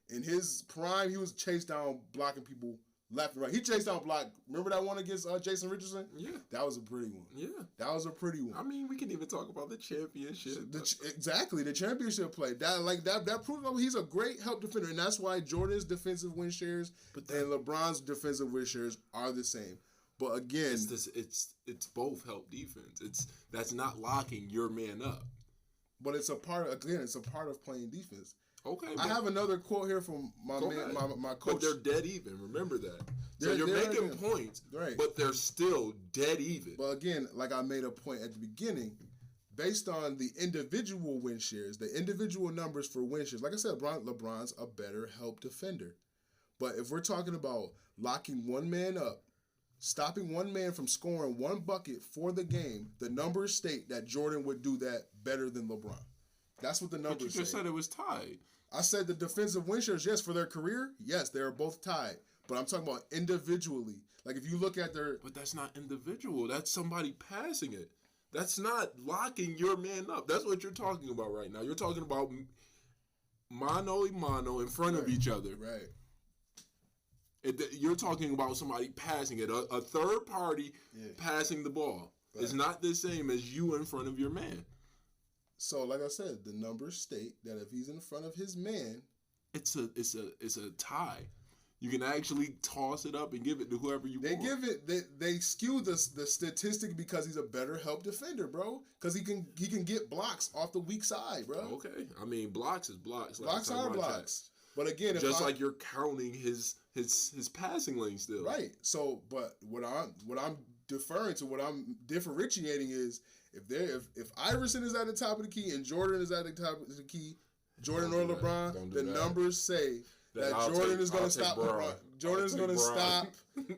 in his prime, he was chased down blocking people left and right. He chased down block. Remember that one against Jason Richardson? Yeah. That was a pretty one. Yeah. That was a pretty one. I mean, we can even talk about the championship. Exactly, the championship play. That proves he's a great help defender, and that's why Jordan's defensive win shares and LeBron's defensive win shares are the same. But again, it's both help defense. That's not locking your man up. But it's a part of playing defense. Okay. I have another quote here from my coach. But they're dead even. Remember that. So you're making points, right? But they're still dead even. But again, like I made a point at the beginning, based on the individual win shares, the individual numbers for win shares. Like I said, LeBron's a better help defender. But if we're talking about locking one man up, stopping one man from scoring one bucket for the game, the numbers state that Jordan would do that better than LeBron. That's what the numbers say. But you just said it was tied. I said the defensive win shares, yes, for their career, yes, they are both tied. But I'm talking about individually. Like if you look at their... But that's not individual. That's somebody passing it. That's not locking your man up. That's what you're talking about right now. You're talking about mano in front of each other. Right. You're talking about somebody passing it. A third party passing the ball. Right. It's not the same as you in front of your man. So, like I said, the numbers state that if he's in front of his man, it's a tie. You can actually toss it up and give it to whoever you want. They skew the statistic because he's a better help defender, bro. Because he can get blocks off the weak side, bro. Okay, I mean blocks is blocks. Blocks are blocks. But again, like you're counting his passing lane still. Right. So, but what I'm deferring to, what I'm differentiating is if Iverson is at the top of the key and Jordan is at the top of the key, Jordan or LeBron, the numbers say that Jordan is going to stop LeBron. Jordan is going to stop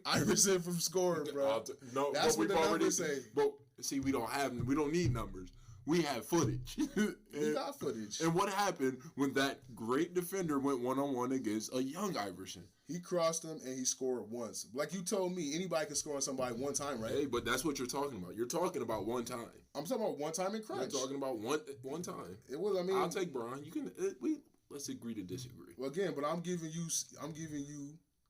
Iverson from scoring, bro. That's what the numbers say. But see, we don't need numbers. We have footage. We got footage. And what happened when that great defender went one-on-one against a young Iverson? He crossed him and he scored once. Like you told me, anybody can score on somebody one time, right? Hey, but that's what you're talking about. You're talking about one time. I'm talking about one time in crunch. You're talking about one time. It was. I mean, I'll take Bron. You can. Let's agree to disagree. Well, again, but I'm giving you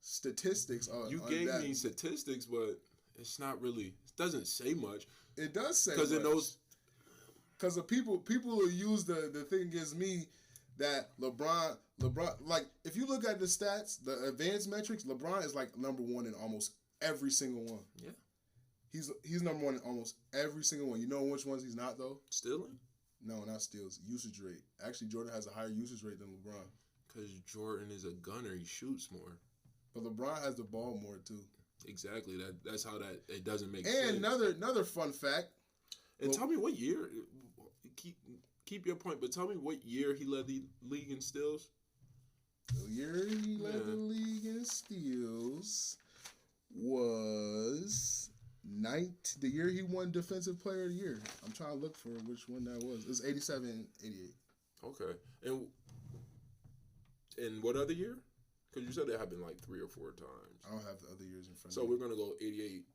statistics. You gave me statistics, but it's not really. It doesn't say much. It does say because it knows. Because the people will use the thing against me that LeBron, like if you look at the stats, the advanced metrics, LeBron is like number one in almost every single one. Yeah. He's number one in almost every single one. You know which ones he's not though? Stealing? No, not steals. Usage rate. Actually, Jordan has a higher usage rate than LeBron. Because Jordan is a gunner. He shoots more. But LeBron has the ball more too. Exactly. That's how it doesn't make sense. And another fun fact. And tell me what year. Keep your point, but tell me what year he led the league in steals. The year he led the league in steals was the year he won Defensive Player of the Year. I'm trying to look for which one that was. It was 87, 88. Okay. And what other year? Because you said it happened like 3 or 4 times. I don't have the other years in front of me. So we're going to go 88,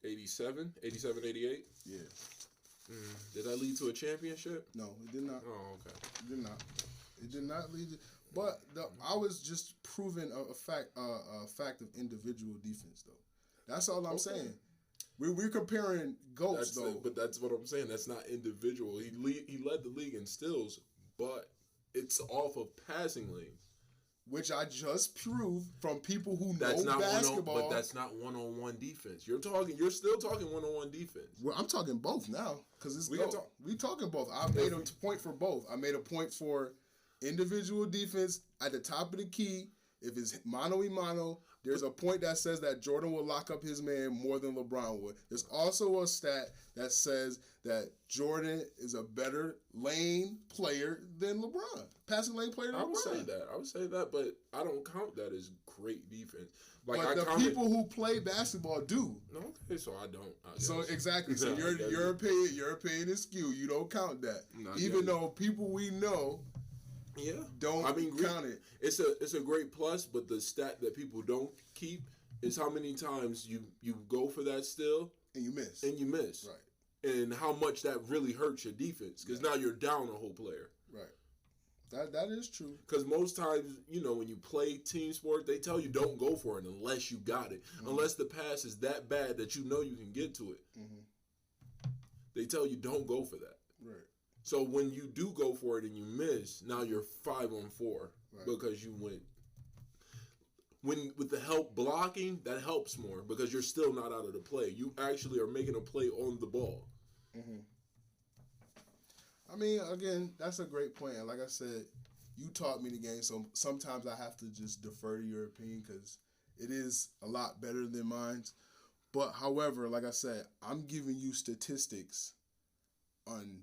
87, 88? Yeah. Did that lead to a championship? No, it did not. Oh, okay. It did not. It did not lead to... But I was just proving a fact of individual defense, though. That's all I'm saying. We're comparing GOATs, though. But that's what I'm saying. That's not individual. He led the league in steals, but it's off of passing lanes. Which I just proved from people who know basketball. But that's not one-on-one defense. You're still talking one-on-one defense. Well, I'm talking both now because we talking both. I made a point for both. I made a point for individual defense at the top of the key. If it's mano-a-mano, there's a point that says that Jordan will lock up his man more than LeBron would. There's also a stat that says that Jordan is a better lane player than LeBron. Passing lane player than LeBron. I would say that, but I don't count that as great defense. Like but the people who play basketball do. No, okay, so I don't. So exactly. So your opinion is skewed. You don't count that. Even though people we know don't count it. It's a great plus, but the stat that people don't keep is how many times you go for that steal and you miss. Right. and how much that really hurts your defense because now you're down a whole player. Right. That is true. Because most times, when you play team sport, they tell you don't go for it unless you got it. Mm-hmm. Unless the pass is that bad that you know you can get to it. Mm-hmm. They tell you don't go for that. Right. So when you do go for it and you miss, now you're 5-4 because you went. With the help blocking, that helps more because you're still not out of the play. You actually are making a play on the ball. Mm-hmm. I mean, again, that's a great point. And like I said, you taught me the game, so sometimes I have to just defer to your opinion because it is a lot better than mine. But however, like I said, I'm giving you statistics on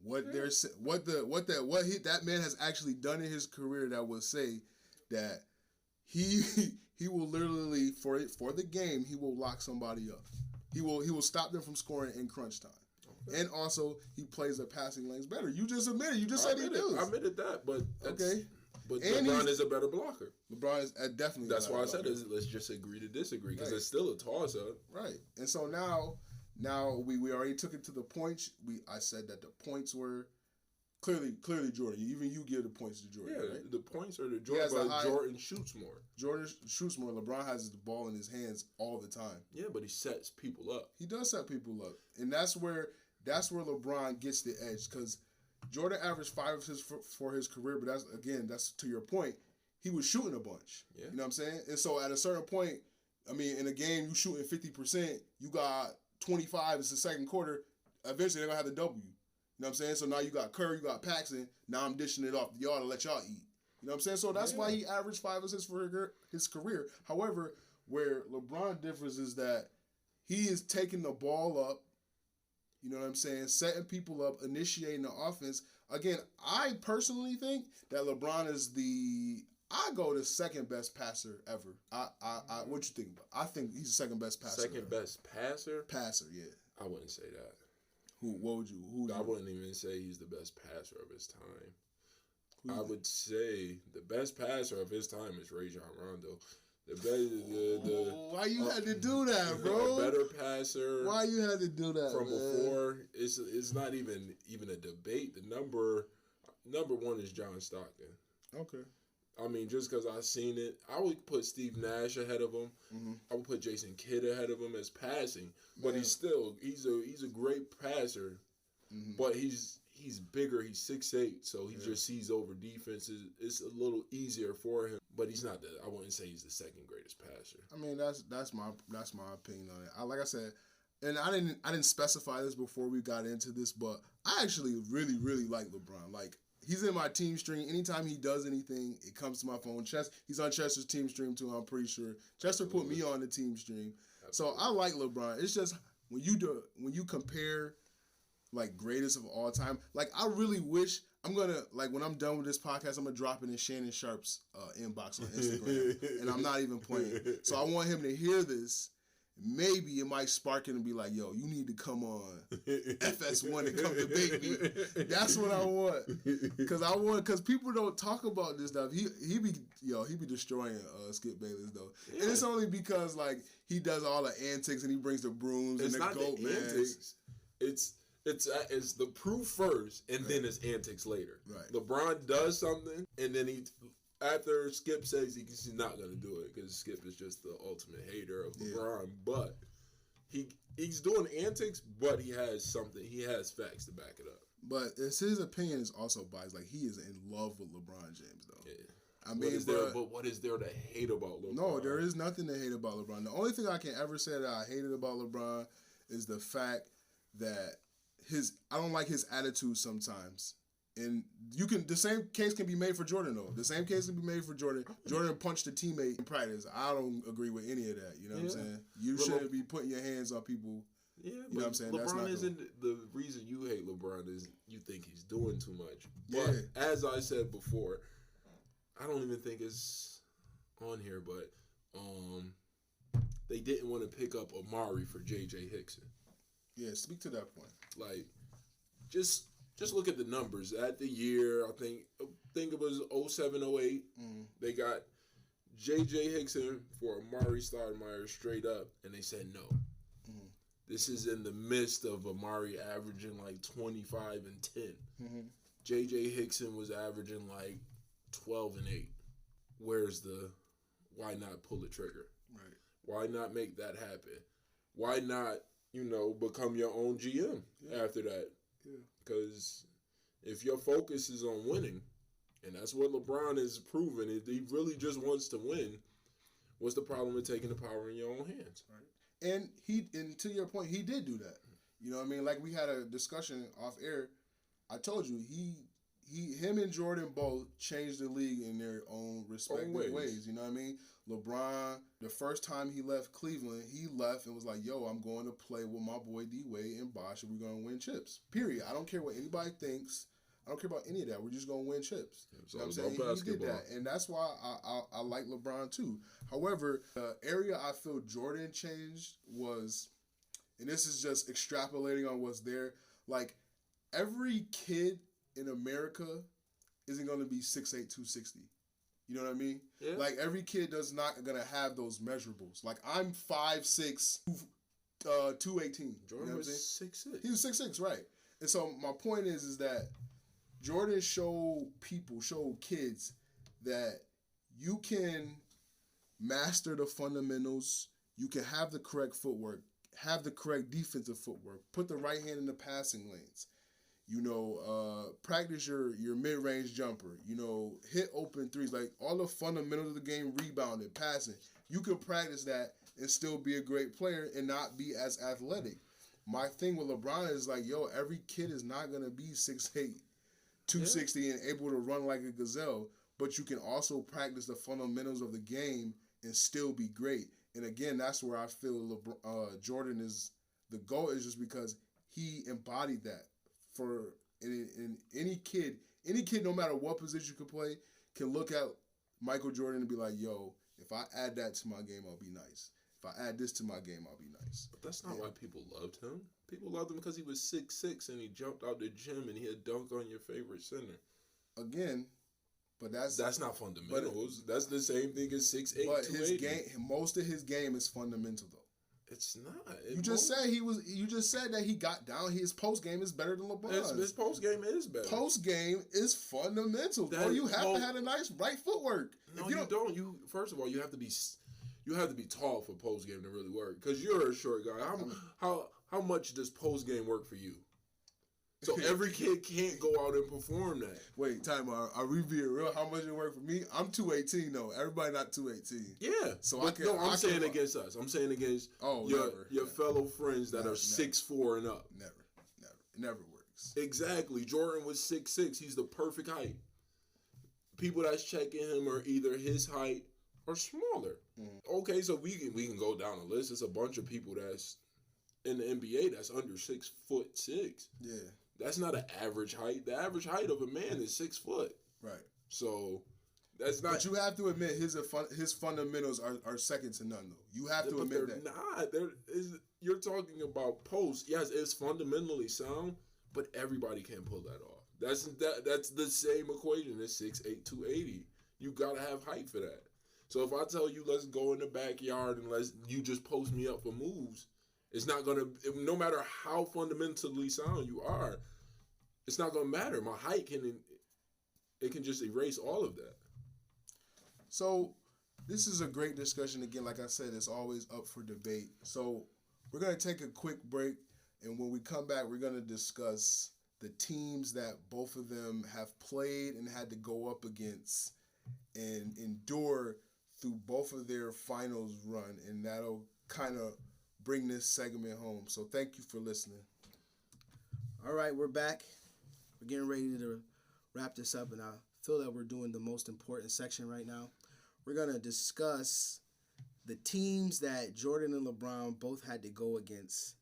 what that man has actually done in his career that will say that he will literally for the game he will lock somebody up. He will stop them from scoring in crunch time. And also, he plays the passing lanes better. You just admitted. You just said he does. I admitted that, but okay. But LeBron is a better blocker. LeBron is definitely. That's why I said let's just agree to disagree because it's still a toss up. Right. And so now we already took it to the points. I said that the points were clearly Jordan. Even you give the points to Jordan. Yeah, right? The points are to Jordan, but Jordan shoots more. Jordan shoots more. LeBron has the ball in his hands all the time. Yeah, but he sets people up. He does set people up, and that's where LeBron gets the edge because Jordan averaged 5 assists for his career, but that's to your point. He was shooting a bunch. Yeah. You know what I'm saying? And so at a certain point, I mean, in a game you shooting 50%, you got 25. It's the second quarter. Eventually they're gonna have to double you. You know what I'm saying? So now you got Curry, you got Paxson. Now I'm dishing it off to y'all to let y'all eat. You know what I'm saying? So that's why he averaged 5 assists for his career. However, where LeBron differs is that he is taking the ball up. You know what I'm saying? Setting people up, initiating the offense. Again, I personally think that LeBron is I go the second best passer ever. What you think about? I think he's the second best passer. Second best passer? Passer, yeah. I wouldn't say that. What would you? I wouldn't even say he's the best passer of his time. I would say the best passer of his time is Rajon Rondo. Why you had to do that, bro? A better passer. Why you had to do that from before? It's not even a debate. The number one is John Stockton. Okay. I mean, just because I've seen it, I would put Steve Nash ahead of him. Mm-hmm. I would put Jason Kidd ahead of him as passing, but he's a great passer. Mm-hmm. But he's bigger. He's 6'8", so he just sees over defenses. It's a little easier for him, but he's not. I wouldn't say he's the second greatest passer. I mean, that's my opinion on it. Like I said, and I didn't specify this before we got into this, but I actually really really like LeBron. Like he's in my team stream. Anytime he does anything, it comes to my phone. He's on Chester's team stream too. I'm pretty sure Chester put me on the team stream. Absolutely. So I like LeBron. It's just when you compare like greatest of all time. Like I really wish when I'm done with this podcast, I'm gonna drop it in Shannon Sharp's inbox on Instagram, and I'm not even playing. So I want him to hear this. Maybe it might spark it and be like, "Yo, you need to come on FS1 and come debate me." That's what I want, because people don't talk about this stuff. He be destroying Skip Bayless though, and it's only because like he does all the antics and he brings the brooms and the goat man. It's the proof first, and then it's antics later. Right. LeBron does something, and then after Skip says he's not going to do it because Skip is just the ultimate hater of LeBron. But he's doing antics, but he has something. He has facts to back it up. But his opinion is also biased. Like he is in love with LeBron James, though. Yeah. I mean, what is there to hate about LeBron? No, there is nothing to hate about LeBron. The only thing I can ever say that I hated about LeBron is the fact that I don't like his attitude sometimes. And the same case can be made for Jordan though. The same case can be made for Jordan. Jordan punched a teammate in practice. I don't agree with any of that. You know what I'm saying? You shouldn't be putting your hands on people. Yeah, you know what I'm saying? LeBron isn't the reason you hate LeBron is you think he's doing too much. But as I said before, I don't even think it's on here, but they didn't want to pick up Amari for J.J. Hickson. Yeah, speak to that point. Like, just look at the numbers. At the year, I think it was 07-08. Mm-hmm. They got J.J. Hickson for Amari Stoudemire straight up, and they said no. Mm-hmm. This is in the midst of Amari averaging like 25 and 10. Mm-hmm. J.J. Hickson was averaging like 12 and 8. Where's the why not pull the trigger? Right. Why not make that happen? Why not, become your own GM after that? Yeah. Because if your focus is on winning, and that's what LeBron is proving, if he really just wants to win, what's the problem with taking the power in your own hands? Right. And to your point, he did do that. You know what I mean? Like we had a discussion off air. I told you, him and Jordan both changed the league in their own respective ways. You know what I mean? LeBron, the first time he left Cleveland, he left and was like, yo, I'm going to play with my boy D-Wade and Bosh and we're going to win chips. Period. I don't care what anybody thinks. I don't care about any of that. We're just going to win chips. You know what I'm saying? He did that. And that's why I like LeBron too. However, the area I feel Jordan changed was, and this is just extrapolating on what's there, like every kid in America isn't going to be 6'8", 260. You know what I mean? Yeah. Like every kid does not going to have those measurables. Like I'm 5'6", 218. Jordan was 6'6". He was 6'6", right. And so my point is that Jordan showed kids that you can master the fundamentals, you can have the correct footwork, have the correct defensive footwork, put the right hand in the passing lanes. Practice your mid-range jumper. Hit open threes. Like all the fundamentals of the game, rebounding, passing. You can practice that and still be a great player and not be as athletic. My thing with LeBron is like, yo, every kid is not going to be 6'8", 260 and able to run like a gazelle, but you can also practice the fundamentals of the game and still be great. And again, that's where I feel Jordan is, the goal is just because he embodied that. In any kid, no matter what position you can play, can look at Michael Jordan and be like, yo, if I add that to my game, I'll be nice. If I add this to my game, I'll be nice. But that's not why people loved him. People loved him because he was 6'6" and he jumped out the gym and he had dunk on your favorite center. Again, but that's not fundamentals. That's the same thing as 6'8", but 280. his game, most of his game is fundamental though. It's not. You just said that he got down. His post game is better than LeBron's. His post game is better. Post game is fundamental. You have to have a nice right footwork. No, you don't. You first of all, you have to be tall for post game to really work because you're a short guy. How much does post game work for you? So every kid can't go out and perform that. Wait, time out. Are we being real? How much it work for me? I'm 218 though. Everybody not 218. Yeah. So I'm saying against us. I'm saying against your fellow friends that are 6'4" and up. Never works. Exactly. Jordan was 6'6". He's the perfect height. People that's checking him are either his height or smaller. Mm-hmm. Okay, so we can go down the list. It's a bunch of people that's in the NBA that's under 6'6". Yeah. That's not an average height. The average height of a man is 6 foot. Right. So that's not. But you have to admit his fundamentals are second to none though. You have to admit that. You're talking about post. Yes, it's fundamentally sound, but everybody can't pull that off. That's the same equation as 6'8", 280. You gotta have height for that. So if I tell you let's go in the backyard and you just post me up for moves, it's not gonna. No matter how fundamentally sound you are, it's not gonna matter. My height can just erase all of that. So this is a great discussion. Again, like I said, it's always up for debate. So we're gonna take a quick break, and when we come back, we're gonna discuss the teams that both of them have played and had to go up against and endure through both of their finals run, and that'll kind of bring this segment home. So thank you for listening. All right, we're back. We're getting ready to wrap this up, and I feel that we're doing the most important section right now. We're going to discuss the teams that Jordan and LeBron both had to go against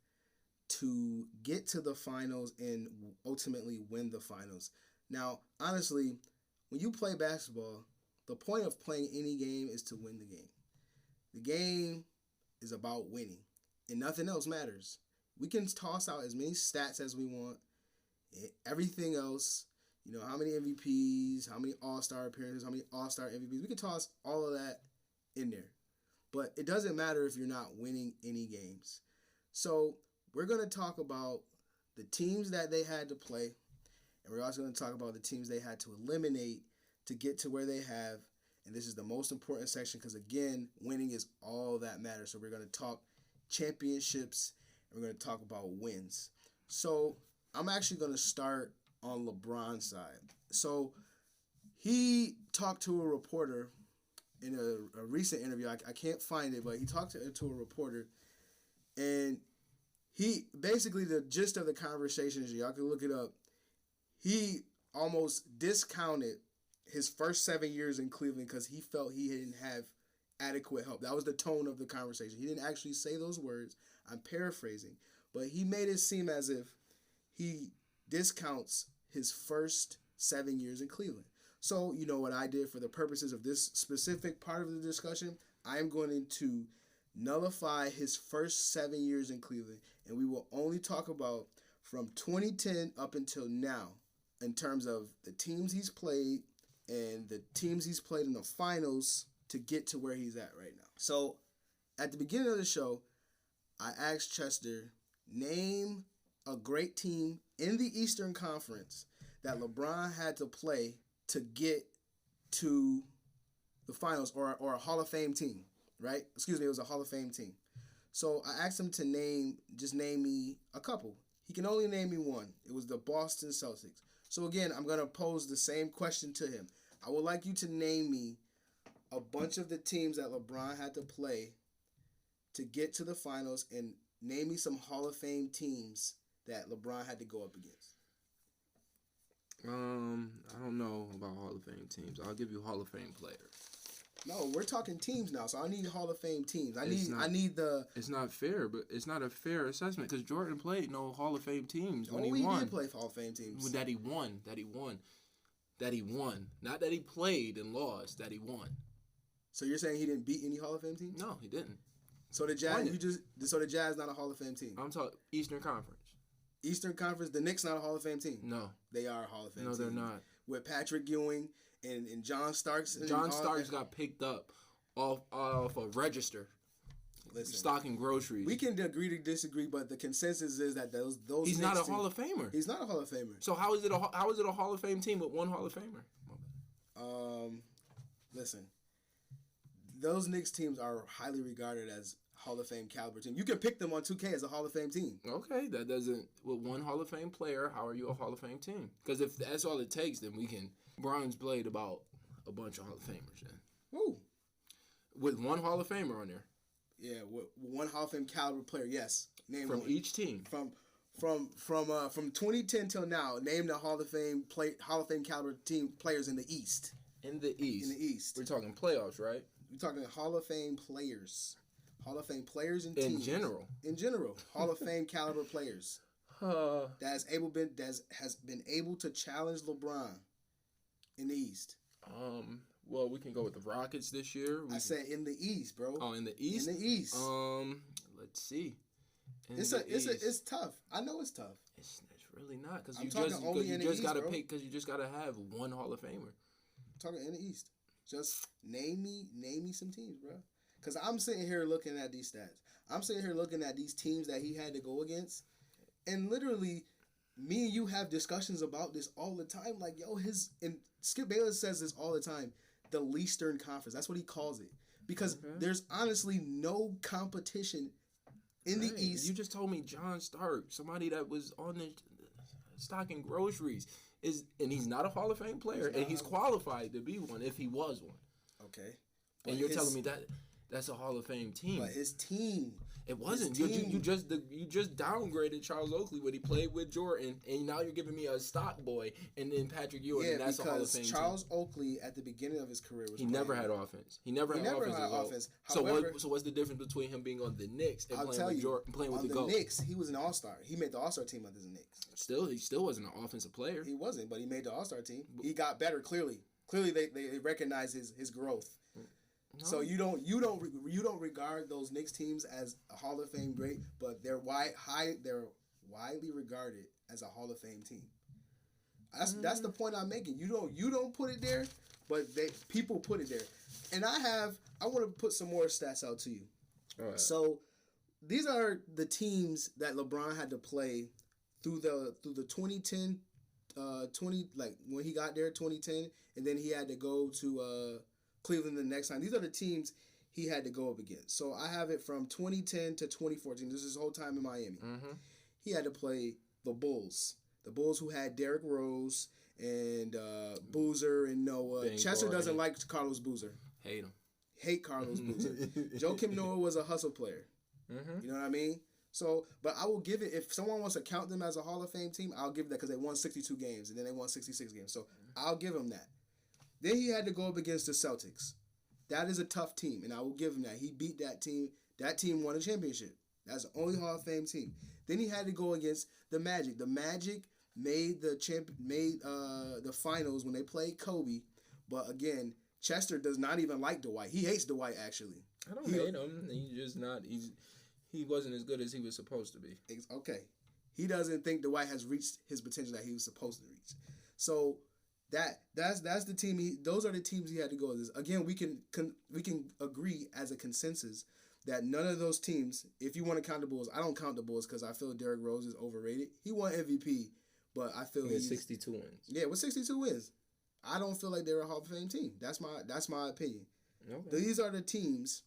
to get to the finals and ultimately win the finals. Now, honestly, when you play basketball, the point of playing any game is to win the game. The game is about winning, and nothing else matters. We can toss out as many stats as we want. Everything else, how many MVPs, how many All-Star appearances, how many All-Star MVPs, we can toss all of that in there. But it doesn't matter if you're not winning any games. So we're going to talk about the teams that they had to play, and we're also going to talk about the teams they had to eliminate to get to where they have. And this is the most important section because, again, winning is all that matters. So we're going to talk championships, and we're going to talk about wins. So I'm actually going to start on LeBron's side. So he talked to a reporter in a recent interview. I can't find it, but he talked to a reporter, and he basically, the gist of the conversation is, y'all can look it up, he almost discounted his first 7 years in Cleveland because he felt he didn't have adequate help. That was the tone of the conversation. He didn't actually say those words. I'm paraphrasing. But he made it seem as if he discounts his first 7 years in Cleveland. So, you know what I did for the purposes of this specific part of the discussion? I am going to nullify his first 7 years in Cleveland, and we will only talk about from 2010 up until now in terms of the teams he's played and the teams he's played in the finals to get to where he's at right now. So, at the beginning of the show, I asked Chester, name a great team in the Eastern Conference that LeBron had to play to get to the finals, or a Hall of Fame team, right? Excuse me, it was a Hall of Fame team. So I asked him to name me a couple. He can only name me one. It was the Boston Celtics. So again, I'm going to pose the same question to him. I would like you to name me a bunch of the teams that LeBron had to play to get to the finals, and name me some Hall of Fame teams that LeBron had to go up against. I don't know about Hall of Fame teams. I'll give you Hall of Fame players. No, we're talking teams now, so I need Hall of Fame teams. I need the. It's not fair, but it's not a fair assessment because Jordan played no Hall of Fame teams when he won. won. He did play Hall of Fame teams. That he won. Not that he played and lost. That he won. So you're saying he didn't beat any Hall of Fame teams? No, he didn't. So the Jazz, the Jazz not a Hall of Fame team. I'm talking Eastern Conference. Eastern Conference, the Knicks not a Hall of Fame team. No, they are a Hall of Fame team. No, they're not. With Patrick Ewing and John Starks. John Starks got picked up off a register. Listen, stocking groceries. We can agree to disagree, but the consensus is that those. He's not a Hall of Famer. He's not a Hall of Famer. So how is it a Hall of Fame team with one Hall of Famer? Listen, those Knicks teams are highly regarded as Hall of Fame caliber team. You can pick them on 2K as a Hall of Fame team. Okay, that doesn't. With one Hall of Fame player, how are you a Hall of Fame team? Because if that's all it takes, then we can. Brown's played about a bunch of Hall of Famers. Then. Who? With one Hall of Famer on there. Yeah, with one Hall of Fame caliber player. Yes, name from one. Each team. From 2010 till now, name the Hall of Fame caliber team players in the East. In the East. We're talking playoffs, right? We're talking Hall of Fame players. Hall of Fame players and teams. In general, Hall of Fame caliber players that has been able to challenge LeBron in the East. Well, we can go with the Rockets this year. I said in the East, bro. Oh, in the East. In the East. Let's see. It's tough. I know it's tough. It's really not because you just gotta have one Hall of Famer. I'm talking in the East. Just name me some teams, bro. Because I'm sitting here looking at these stats. I'm sitting here looking at these teams that he had to go against. And literally, me and you have discussions about this all the time. Like, and Skip Bayless says this all the time, the Leastern Conference. That's what he calls it. Because there's honestly no competition in the East. You just told me John Stark, somebody that was on the stocking groceries, and he's not a Hall of Fame player, and he's qualified to be one if he was one. Okay. And you're telling me that's a Hall of Fame team. But his team. It wasn't. You just downgraded Charles Oakley when he played with Jordan, and now you're giving me a stock boy and then Patrick Ewing, and that's a Hall of Fame Charles team. Oakley at the beginning of his career was never had offense. He never had offense. However, so what's the difference between him being on the Knicks and playing with the GOAT? On the Knicks, he was an All-Star. He made the All-Star team under the Knicks. He still wasn't an offensive player. He wasn't, but he made the All-Star team. He got better clearly. Clearly, they recognize his growth. No. So you don't regard those Knicks teams as a Hall of Fame great, but they're widely regarded as a Hall of Fame team. That's the point I'm making. You don't put it there, but people put it there. And I want to put some more stats out to you. All right. So these are the teams that LeBron had to play through the 2010, 20 like when he got there 2010, and then he had to go to Cleveland the next time. These are the teams he had to go up against. So I have it from 2010 to 2014. This is his whole time in Miami. Mm-hmm. He had to play the Bulls. The Bulls who had Derrick Rose and Boozer and Noah. Ben Chester Gordon. doesn't like Carlos Boozer. Hate him. Hate Carlos Boozer. Joakim Noah was a hustle player. Mm-hmm. You know what I mean? So, but I will give it, if someone wants to count them as a Hall of Fame team, I'll give that because they won 62 games and then they won 66 games. So I'll give him that. Then he had to go up against the Celtics. That is a tough team, and I will give him that. He beat that team. That team won a championship. That's the only Hall of Fame team. Then he had to go against the Magic. The Magic made the finals when they played Kobe, but again, Chester does not even like Dwight. He hates Dwight actually. I don't hate him. He's just not. He wasn't as good as he was supposed to be. Okay, he doesn't think Dwight has reached his potential that he was supposed to reach. So that's the team. Those are the teams he had to go with. Again, we can agree as a consensus that none of those teams, if you want to count the Bulls, I don't count the Bulls because I feel Derrick Rose is overrated. He won MVP, but I feel he's 62 wins. Yeah, with 62 wins, I don't feel like they're a Hall of Fame team. That's my opinion. Okay. These are the teams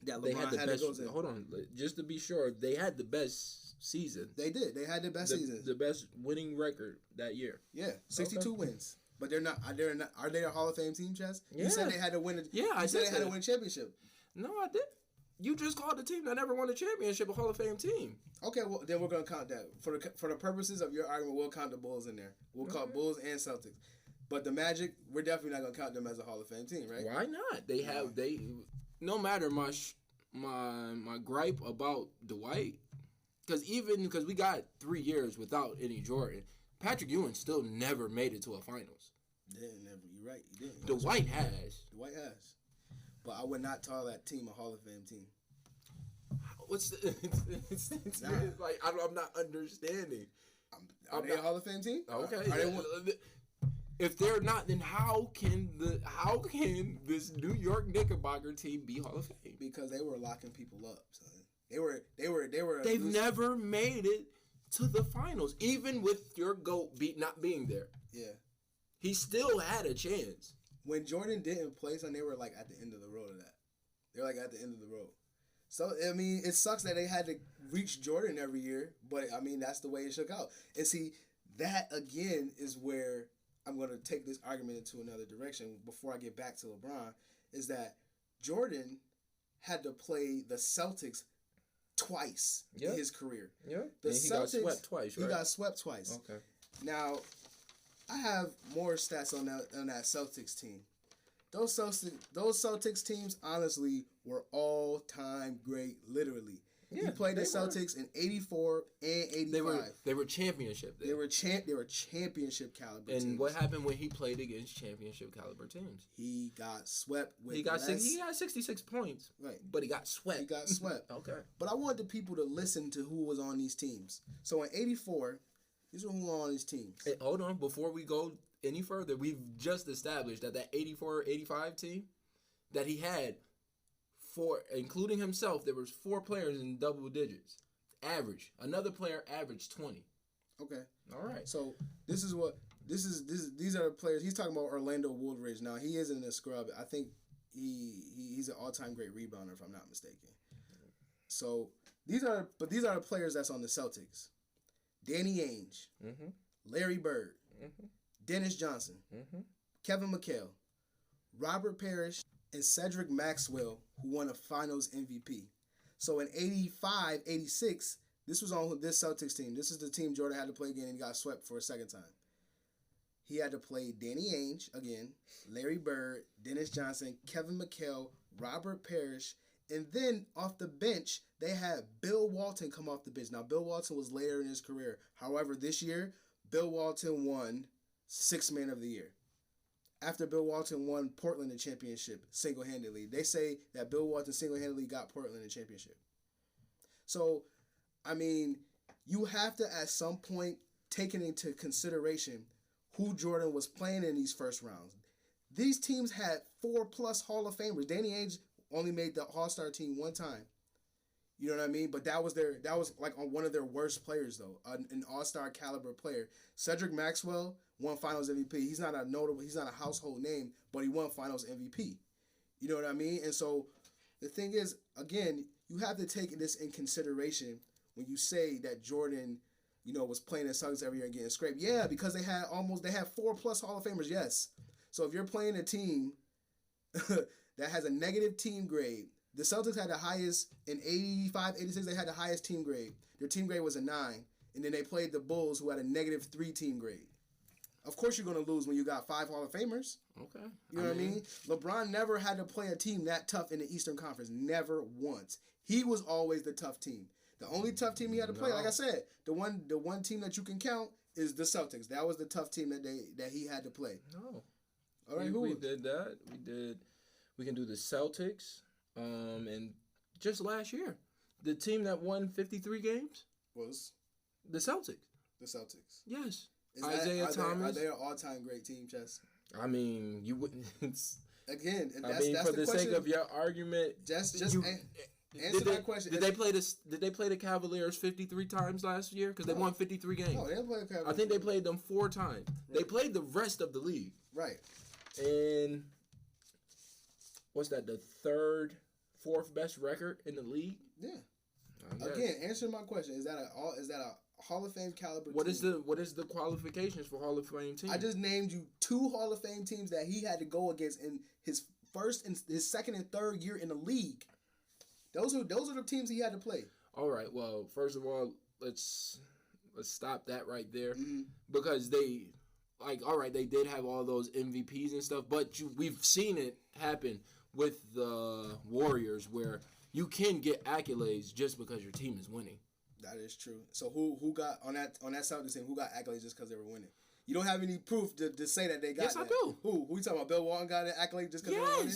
that LeBron had to go to. Hold on, just to be sure, they had the best season. They did. They had the best season. The best winning record that year. Yeah, 62 wins. But they're not. Are they a Hall of Fame team, Chess? Yeah. You said they had to win. I said did they had to win a championship. No, I didn't. You just called the team that never won a championship a Hall of Fame team. Okay, well then we're gonna count that for the purposes of your argument. We'll count the Bulls in there. We'll count Bulls and Celtics. But the Magic, we're definitely not gonna count them as a Hall of Fame team, right? Why not? They no matter my gripe about Dwight, because we got 3 years without any Jordan, Patrick Ewing still never made it to a finals. Yeah, never. You're right. He didn't. Dwight has. Dwight has. But I would not call that team a Hall of Fame team. What's it's like I'm not understanding. Are they a Hall of Fame team? Okay. Are they if they're not, then how can this New York Knickerbocker team be Hall of Fame? Because they were locking people up. Son. They were. They've never made it to the finals, even with your GOAT not being there. Yeah. He still had a chance. When Jordan didn't play, son, they were like at the end of the road of that. They were like at the end of the road. So, I mean, it sucks that they had to reach Jordan every year, but, I mean, that's the way it shook out. And see, that, again, is where I'm going to take this argument into another direction before I get back to LeBron, is that Jordan had to play the Celtics twice in his career. Yeah. The and Celtics, he got swept twice, right? He got swept twice. Okay. Now, I have more stats on that Celtics team. Those Celtics teams, honestly, were all-time great, literally. Yeah, he played the Celtics in 84 and 85. They were championship. They were championship caliber teams. And what happened when he played against championship caliber teams? He got swept with he got 66 points. Right. But he got swept. He got swept. Okay. But I want the people to listen to who was on these teams. So in 84, these are who were on these teams. Hey, hold on. Before we go any further, we've just established that 84-85 team that he had, including himself, there was 4 players in double digits. Average. Another player averaged 20. Okay. All right. So these are the players. He's talking about Orlando Woodridge. Now he isn't a scrub. I think he's an all-time great rebounder if I'm not mistaken. So these are the players that's on the Celtics. Danny Ainge, Larry Bird, Dennis Johnson, Kevin McHale, Robert Parrish, and Cedric Maxwell, who won a Finals MVP. So in 85, 86, this was on this Celtics team. This is the team Jordan had to play again and he got swept for a second time. He had to play Danny Ainge again, Larry Bird, Dennis Johnson, Kevin McHale, Robert Parrish, and then off the bench, they had Bill Walton come off the bench. Now, Bill Walton was later in his career. However, this year, Bill Walton won Sixth Man of the Year. After Bill Walton won Portland the championship single-handedly. They say that Bill Walton single-handedly got Portland the championship. So, I mean, you have to at some point take into consideration who Jordan was playing in these first rounds. These teams had 4+ Hall of Famers. Danny Ainge only made the All-Star team one time. You know what I mean? But that was like on one of their worst players though, an all-star caliber player. Cedric Maxwell won Finals MVP. He's not a household name, but he won Finals MVP. You know what I mean? And so the thing is, again, you have to take this in consideration when you say that Jordan, was playing in Celtics every year and getting scraped. Yeah, because they had 4+ Hall of Famers. Yes. So if you're playing a team that has a negative team grade, the Celtics had the highest in 85, 86. They had the highest team grade. Their team grade was a 9, and then they played the Bulls, who had a -3 team grade. Of course, you're gonna lose when you got 5 Hall of Famers. Okay. You know what I mean? LeBron never had to play a team that tough in the Eastern Conference. Never once. He was always the tough team. The only tough team he had to play, like I said, the one team that you can count is the Celtics. That was the tough team that he had to play. No. All right, we did that. We can do the Celtics. And just last year, the team that won 53 games was the Celtics. The Celtics. Yes. Isaiah Thomas. Are they an all-time great team, Chess? I mean, you wouldn't. Again, and for the sake of your argument, answer that question. Did they play the Cavaliers 53 times last year? Because they won 53 games. No, they didn't play the Cavaliers. I think they played them 4 times. Right. They played the rest of the league. Right. And what's that? The 4th best record in the league. Yeah. Again, answer my question: Is that a Hall of Fame caliber? What team? is the qualifications for Hall of Fame team? I just named you 2 Hall of Fame teams that he had to go against in his second and third year in the league. Those are the teams he had to play. All right. Well, first of all, let's stop that right there, mm-hmm. because they did have all those MVPs and stuff, but we've seen it happen with the Warriors where you can get accolades just because your team is winning. That is true. So who got on that Celtics team? Who got accolades just because they were winning? You don't have any proof to say that they got. Yes, that. I do. Who you talking about? Bill Walton got an accolade just because they were winning?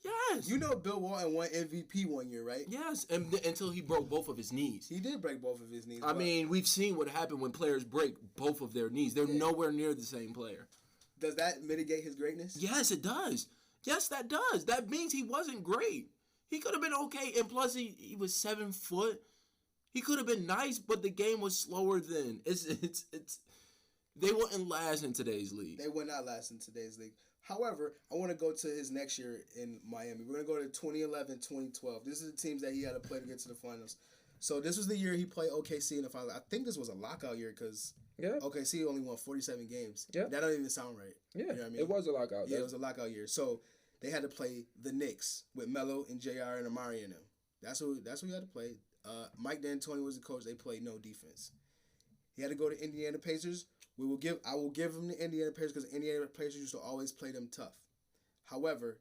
Yes. You know Bill Walton won MVP one year, right? Yes, and until he broke both of his knees. He did break both of his knees. I mean, we've seen what happened when players break both of their knees. They're nowhere near the same player. Does that mitigate his greatness? Yes, it does. Yes, that does. That means he wasn't great. He could have been okay, and plus he was 7 foot. He could have been nice, but the game was slower then. It's they wouldn't last in today's league. They would not last in today's league. However, I want to go to his next year in Miami. We're going to go to 2011, 2012. This is the teams that he had to play to get to the finals. So this was the year he played OKC in the finals. I think this was a lockout year because OKC only won 47 games. Yeah. That don't even sound right. Yeah, you know what I mean? It was a lockout. Yeah, it was a lockout year. So they had to play the Knicks with Melo and JR and Amari and them. That's who he had to play. Mike D'Antoni was the coach. They played no defense. He had to go to Indiana Pacers. I will give him the Indiana Pacers because Indiana Pacers used to always play them tough. However,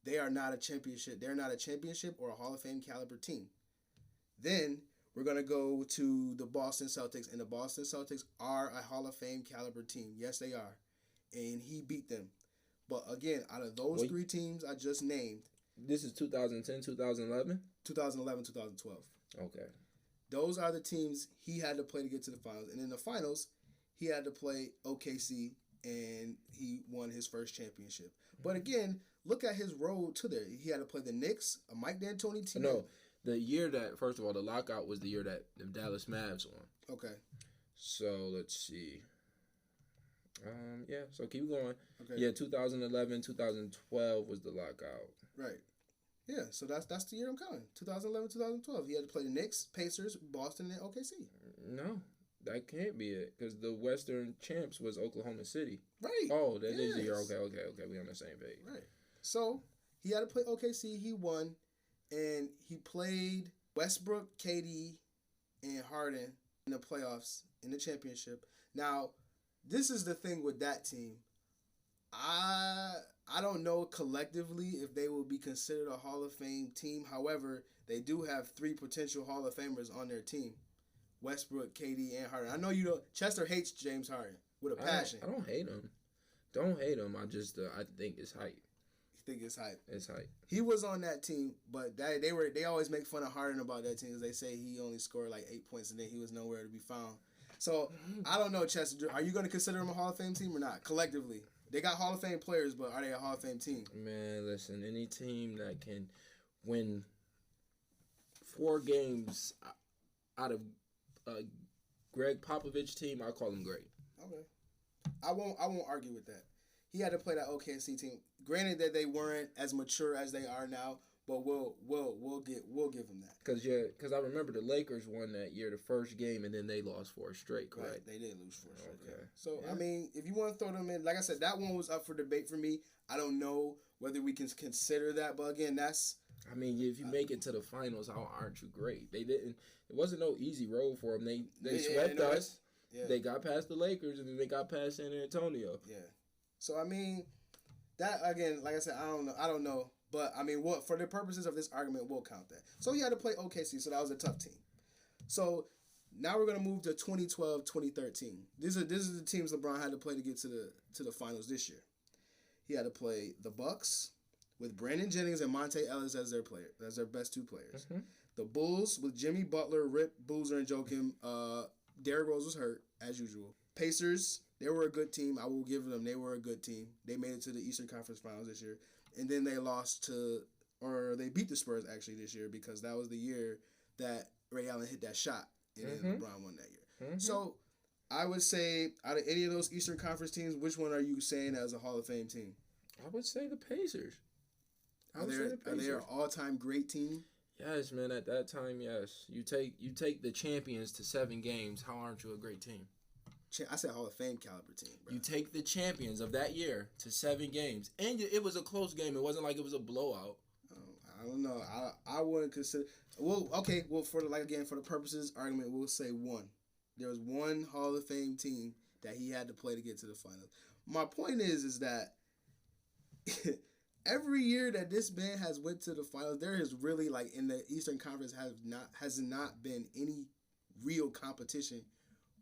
they are not a championship. They're not a championship or a Hall of Fame caliber team. Then we're gonna go to the Boston Celtics, and the Boston Celtics are a Hall of Fame caliber team. Yes, they are, and he beat them. But again, out of those 3 teams I just named, this is 2010, 2011? 2011, 2012. Okay. Those are the teams he had to play to get to the finals. And in the finals, he had to play OKC, and he won his first championship. Mm-hmm. But again, look at his road to there. He had to play the Knicks, a Mike D'Antoni team. No, the year that, first of all, the lockout was the year that the Dallas Mavs won. Okay. So, let's see. So keep going. Okay. Yeah, 2011, 2012 was the lockout. Right. Yeah, so that's the year I'm counting. 2011, 2012. He had to play the Knicks, Pacers, Boston, and OKC. No, that can't be it because the Western champs was Oklahoma City. Right. Oh, that is the year. Okay. We on the same page. Right. So he had to play OKC. He won, and he played Westbrook, KD, and Harden in the playoffs in the championship. Now, this is the thing with that team. I don't know collectively if they will be considered a Hall of Fame team. However, they do have 3 potential Hall of Famers on their team. Westbrook, KD, and Harden. I know you don't. Chester hates James Harden with a passion. I don't hate him. Don't hate him. I just I think it's hype. You think it's hype? It's hype. He was on that team, but they always make fun of Harden about that team because they say he only scored like 8 points and then he was nowhere to be found. So I don't know, Chester. Are you going to consider him a Hall of Fame team or not collectively? They got Hall of Fame players, but are they a Hall of Fame team? Man, listen, any team that can win 4 games out of Greg Popovich's team, I call him great. Okay. I won't argue with that. He had to play that OKC team. Granted that they weren't as mature as they are now, but we'll give him that. Because I remember the Lakers won that year, the first game, and then they lost 4 straight, correct? Right, they did lose 4 straight. Okay. Yeah. So, Yeah. I mean, if you want to throw them in, like I said, that one was up for debate for me. I don't know whether we can consider that, but again, that's... I mean, if you make it to the finals, how aren't you great? They didn't. It wasn't no easy road for them. They swept us. Yeah. They got past the Lakers, and then they got past San Antonio. Yeah. So, I mean, that, again, like I said, I don't know. But, I mean, for the purposes of this argument, we'll count that. So, he had to play OKC, so that was a tough team. So, now we're going to move to 2012-2013. These are the teams LeBron had to play to get to the finals this year. He had to play the Bucks with Brandon Jennings and Monte Ellis as their best 2 players. Mm-hmm. The Bulls with Jimmy Butler, Rip Boozer, and Joakim. Derrick Rose was hurt, as usual. Pacers, they were a good team. I will give them. They were a good team. They made it to the Eastern Conference Finals this year. And then they they beat the Spurs, actually, this year, because that was the year that Ray Allen hit that shot, and then LeBron won that year. Mm-hmm. So, I would say, out of any of those Eastern Conference teams, which one are you saying as a Hall of Fame team? I would say the Pacers. Are they an all-time great team? Yes, man. At that time, yes. You take the champions to 7 games. How aren't you a great team? I said Hall of Fame caliber team, bro. You take the champions of that year to 7 games, and it was a close game. It wasn't like it was a blowout. I don't know. I wouldn't consider. Well, okay. Well, for the purposes argument, we'll say 1. There was 1 Hall of Fame team that he had to play to get to the finals. My point is that every year that this man has went to the finals, there is really, like, in the Eastern Conference has not been any real competition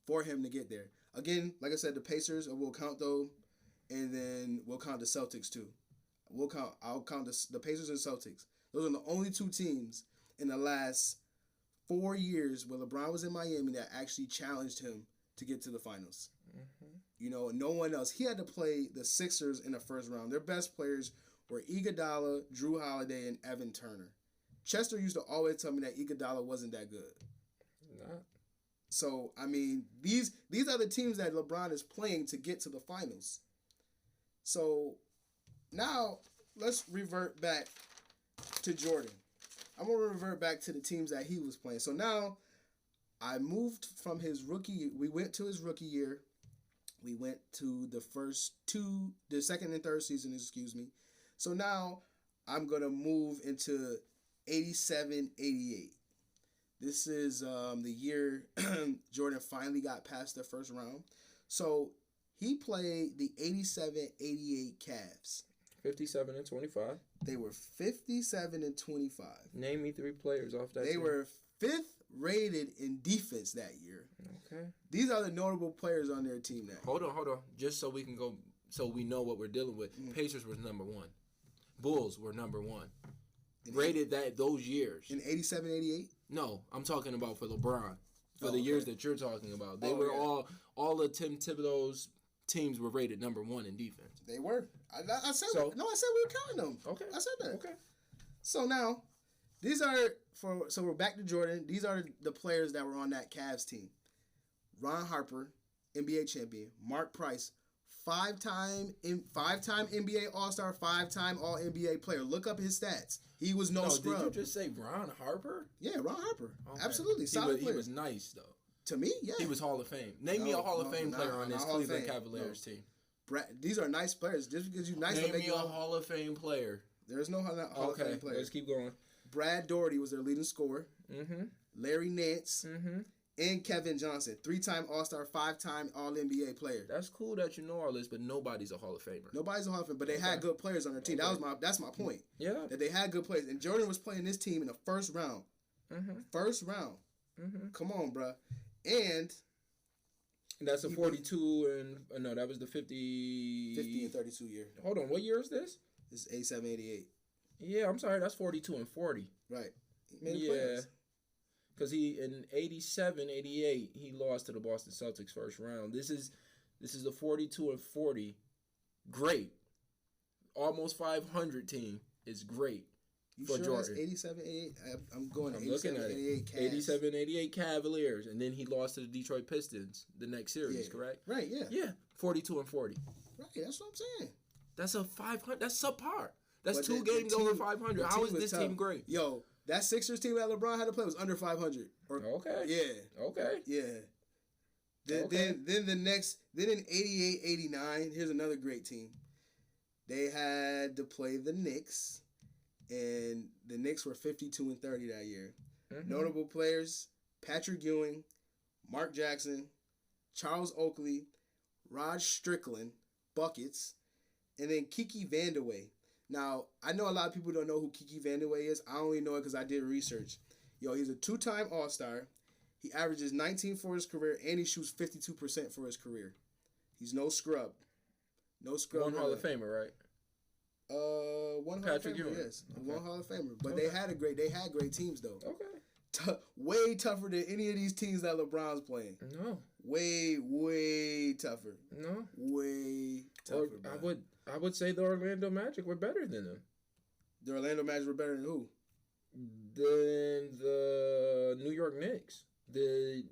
for him to get there. Again, like I said, the Pacers we'll count though, and then we'll count the Celtics too. I'll count the Pacers and Celtics. Those are the only 2 teams in the last 4 years where LeBron was in Miami that actually challenged him to get to the finals. Mm-hmm. You know, no one else. He had to play the Sixers in the first round. Their best players were Iguodala, Drew Holiday, and Evan Turner. Chester used to always tell me that Iguodala wasn't that good. Not. So, I mean, these are the teams that LeBron is playing to get to the finals. So, now, let's revert back to Jordan. I'm going to revert back to the teams that he was playing. So, now, I moved from we went to his rookie year. We went to the second and third season, excuse me. So, now, I'm going to move into 87-88. This is the year Jordan finally got past the first round. So, he played the 87-88 Cavs. 57-25. They were 57-25. Name me 3 players off that team. They were 5th rated in defense that year. Okay. These are the notable players on their team now. Hold on. Just so we can go, so we know what we're dealing with. Pacers was number 1. Bulls were number 1. Rated those years. In 87-88? No, I'm talking about for LeBron. For the years that you're talking about. They were all of Tim Thibodeau's teams were rated number 1 in defense. They were. I said we were counting them. Okay. I said that. Okay. So now, so we're back to Jordan. These are the players that were on that Cavs team. Ron Harper, NBA champion. Mark Price, 5-time NBA All-Star, 5-time All-NBA player. Look up his stats. He was no scrub. Did you just say Ron Harper? Yeah, Ron Harper. Okay. Absolutely. Solid player. He was nice, though. To me, yeah. He was Hall of Fame. Name me a Hall of Fame player on this Cleveland Cavaliers team. These are nice players. Just because you're nice, name me a Hall of Fame player. There's no Hall of Fame player. Let's keep going. Brad Daugherty was their leading scorer. Mm-hmm. Larry Nance. Mm-hmm. And Kevin Johnson, 3-time All-Star, 5-time All-NBA player. That's cool that you know all this, but nobody's a Hall of Famer. Nobody's a Hall of Famer, but they had good players on their team. Okay. That's my point. Yeah. That they had good players. And Jordan was playing this team in the first round. Mm-hmm. First round. Mm-hmm. Come on, bro. And that's a 42 and no, that was the 50 and 32 year. Hold on, what year is this? This is 87-88. Yeah, I'm sorry, that's 42 and 40. Right. Yeah. Because he in 87-88 he lost to the Boston Celtics first round. This is the 42 and 40. Great. Almost 500 team is great. You for sure Jordan. that's 87, 88? I'm going I'm 87, looking at 88 it. Cavs. 87, 88 Cavaliers, and then he lost to the Detroit Pistons the next series, correct? Right, yeah. Yeah, 42 and 40. Right, that's what I'm saying. That's a 500. That's subpar. That's But 2 the games team- over 500. the How team is was this tough. team great? Yo, that Sixers team that LeBron had to play was under 500. Okay. Yeah. Okay. Yeah. Then in 88, 89, here's another great team. They had to play the Knicks, and the Knicks were 52 and 30 that year. Mm-hmm. Notable players: Patrick Ewing, Mark Jackson, Charles Oakley, Rod Strickland, buckets, and then Kiki Vandeweghe. Now, I know a lot of people don't know who Kiki Vandeweghe is. I only know it because I did research. Yo, he's a 2-time All-Star. He averages 19 for his career, and he shoots 52% for his career. He's no scrub. No scrub. One Hall of Famer, right? One Patrick Hall of Famer, Ewing. yes. Okay. One Hall of Famer. But Okay. they had great teams, though. Okay. Way tougher than any of these teams that LeBron's playing. No. Way tougher. No. Way Or tougher, bro. I would say the Orlando Magic were better than them. The Orlando Magic were better than who? Than the New York Knicks. You're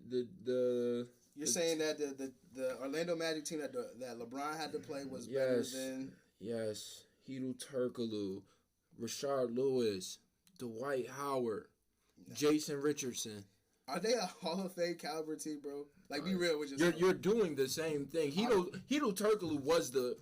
saying that the Orlando Magic team that LeBron had to play was better than... Yes. Hedo Turkoglu, Rashard Lewis, Dwight Howard, Jason Richardson. Are they a Hall of Fame caliber team, bro? Like, be real with yourself. You're doing the same thing. Hedo Turkoglu was the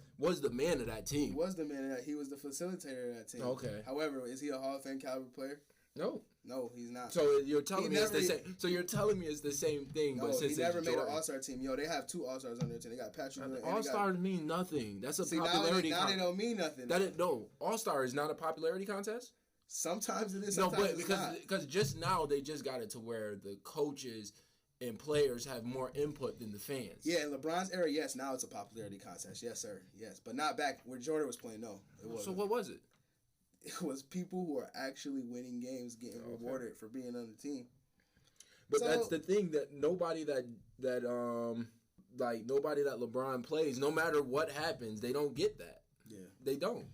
man of that team. He was the man of that. He was the facilitator of that team. Okay. However, is he a Hall of Fame caliber player? No. No, he's not. So you're telling me it's the never- same. So you're telling me it's the same thing, No, but since he never it's made an Jordan. All-Star team. Yo, they have 2 All-Stars on their team. They got Patrick Ewing. All stars mean nothing. That's a See, now popularity. they don't mean nothing. No, All Star is not a popularity contest. Sometimes it is. No, Sometimes but it's not. because just now they just got it to where the coaches and players have more input than the fans. Yeah, in LeBron's era, yes. Now it's a popularity contest. Yes, sir. Yes, but not back where Jordan was playing. No, it wasn't. So what was it? It was people who are actually winning games getting rewarded for being on the team. But So- that's the thing that nobody that LeBron plays, no matter what happens, they don't get that. Yeah. They don't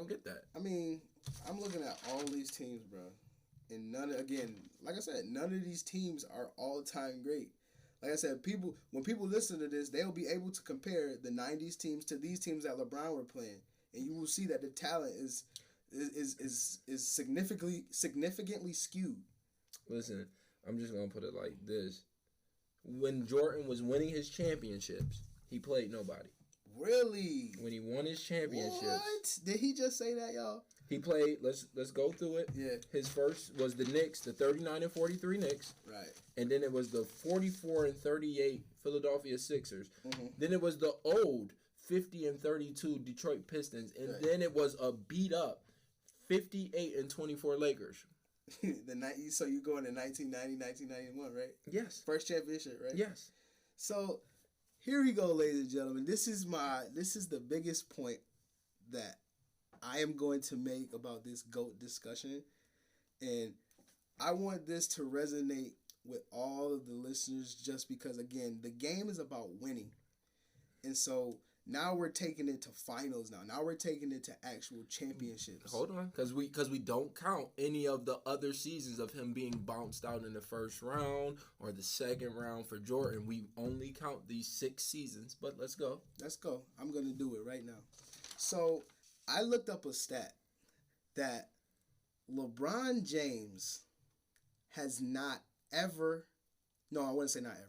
get that. I mean, I'm looking at all these teams, bro. And like I said, none of these teams are all-time great. Like I said, when people listen to this, they'll be able to compare the 90s teams to these teams that LeBron were playing. And you will see that the talent is significantly skewed. Listen, I'm just gonna put it like this: when Jordan was winning his championships, he played nobody. Really? When he won his championships, What? Did he just say that, y'all? he played. Let's go through it. Yeah. His first was the Knicks, the 39 and 43 Knicks, Right. and then it was the 44 and 38 Philadelphia Sixers. Mm-hmm. Then it was the old 50 and 32 Detroit Pistons, and Right. then it was a beat up 58 and 24 Lakers. So you go into 1990, 1991, right? Yes. First championship, right? Yes. So here we go, ladies and gentlemen. This is the biggest point that I am going to make about this GOAT discussion. And I want this to resonate with all of the listeners just because, again, the game is about winning. And so now we're taking it to finals now. Now we're taking it to actual championships. Hold on, because we don't count any of the other seasons of him being bounced out in the first round or the second round for Jordan. We only count these 6 seasons. But let's go. Let's go. I'm going to do it right now. So I looked up a stat that LeBron James has not ever, no, I wouldn't say not ever.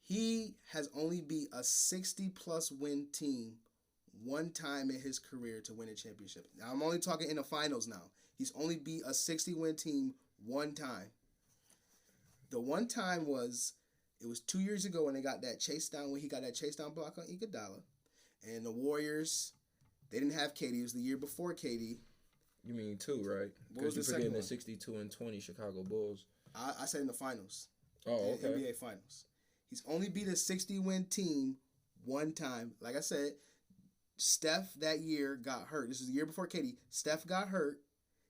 He has only beat a 60-plus win team one time in his career to win a championship. Now, I'm only talking in the finals now. He's only beat a 60-win team one time. The one time it was 2 years ago when he got that chase down block on Iguodala. And the Warriors, they didn't have KD. It was the year before KD. You mean 2, right? What was Because the you're forgetting second the one? 62 and 20 Chicago Bulls. I said in the finals. Oh, okay. NBA finals. He's only beat a 60-win team one time. Like I said, Steph that year got hurt. This was the year before KD. Steph got hurt,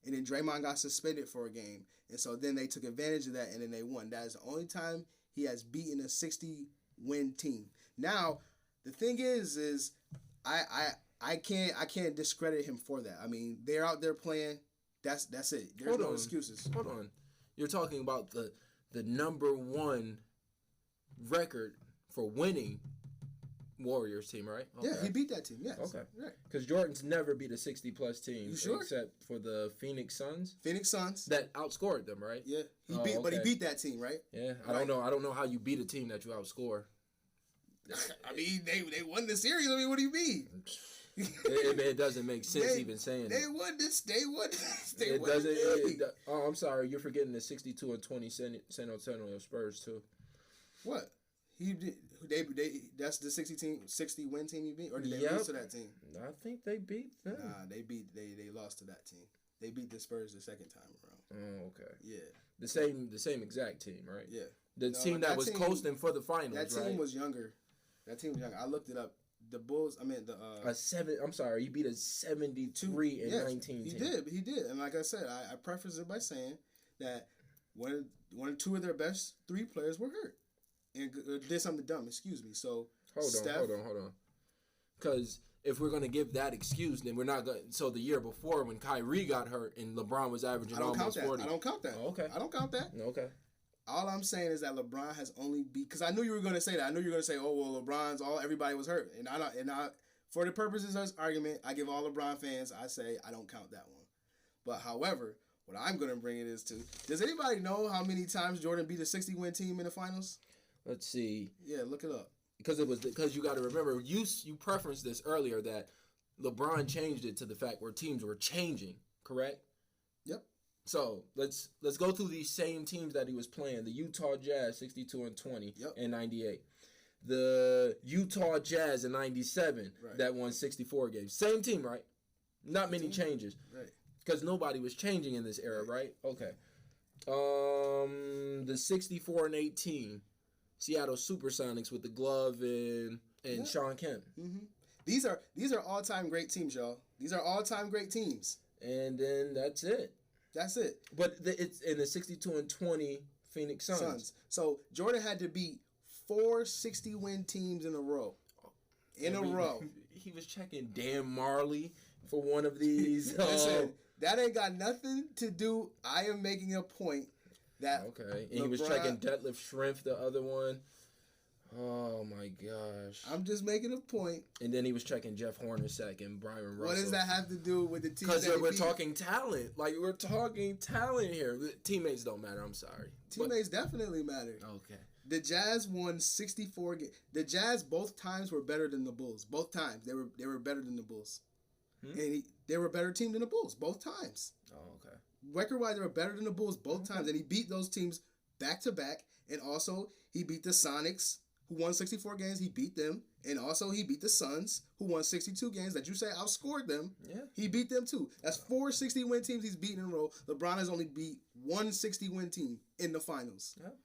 and then Draymond got suspended for a game. And so then they took advantage of that, and then they won. That is the only time he has beaten a 60-win team. Now, the thing is I can't discredit him for that. I mean, they're out there playing. That's it. There's no excuses. Hold on. You're talking about the number one record for winning Warriors team, right? Okay. Yeah, he beat that team. Yes. Okay. Right. Because Jordan's never beat a 60-plus team. You sure? Except for the Phoenix Suns. Phoenix Suns. That outscored them, right? Yeah. But he beat that team, right? Yeah. I don't know. I don't know how you beat a team that you outscore. I mean, they won the series. I mean, what do you mean? It doesn't make sense even saying they it. won this. They won. It doesn't. I'm sorry. You're forgetting the 62-20 San Antonio Spurs too. What? He did. That's the 60 win team you beat, or did they lose to that team? I think they beat them. Nah, they lost to that team. They beat the Spurs the second time around. Oh, okay. Yeah. The same exact team, right? Yeah. The team that was coasting for the finals. That team was younger. I looked it up. The Bulls. I mean I'm sorry. He beat a 73 and 19 He team. He did. And like I said, I preface it by saying that one or two of their best three players were hurt and did something dumb. Excuse me. So hold on. Because if we're gonna give that excuse, then we're not going. So the year before, when Kyrie got hurt and LeBron was averaging almost 40, I don't count that. Oh, okay. I don't count that. Okay. All I'm saying is that LeBron has only beat, because I knew you were going to say that. I knew you were going to say, "Oh well, everybody was hurt," and I, for the purposes of this argument, I give all LeBron fans, I say I don't count that one. But however, what I'm going to bring it is to, does anybody know how many times Jordan beat a 60-win team in the finals? Let's see. Yeah, look it up. Because you got to remember, you preferenced this earlier that LeBron changed it to the fact where teams were changing, correct? Yep. So let's go through these same teams that he was playing. The Utah Jazz 62-20 in 98. The Utah Jazz in 97 that won 64 games. Same team, right? Not many changes. Right. Because nobody was changing in this era, right? Okay. The 64-18 Seattle Supersonics with the Glove and Sean Kemp. Mm-hmm. These are all-time great teams, y'all. These are all-time great teams. And then that's it. That's it. But it's in the 62-20 Phoenix Suns. So Jordan had to beat 4 60-win teams in a row. He was checking Dan Marley for one of these. Listen, that ain't got nothing to do. I am making a point that okay. And he was checking Detlef Schrempf, the other one. Oh my gosh! I'm just making a point. And then he was checking Jeff Hornacek and Byron Russell. What does that have to do with the team? Because we're talking talent. Like, we're talking talent here. Teammates don't matter. I'm sorry. Teammates definitely matter. Okay. The Jazz won 64 games. The Jazz both times were better than the Bulls. Both times they were better than the Bulls. And they were a better team than the Bulls both times. Oh, okay. Record-wise, they were better than the Bulls both times, and he beat those teams back to back. And also, he beat the Sonics, who won 64 games. He beat them, and also he beat the Suns, who won 62 games. That you say outscored them. Yeah, he beat them too. That's 4 60-win teams he's beaten in a row. LeBron has only beat 1 60-win team in the finals. Yep.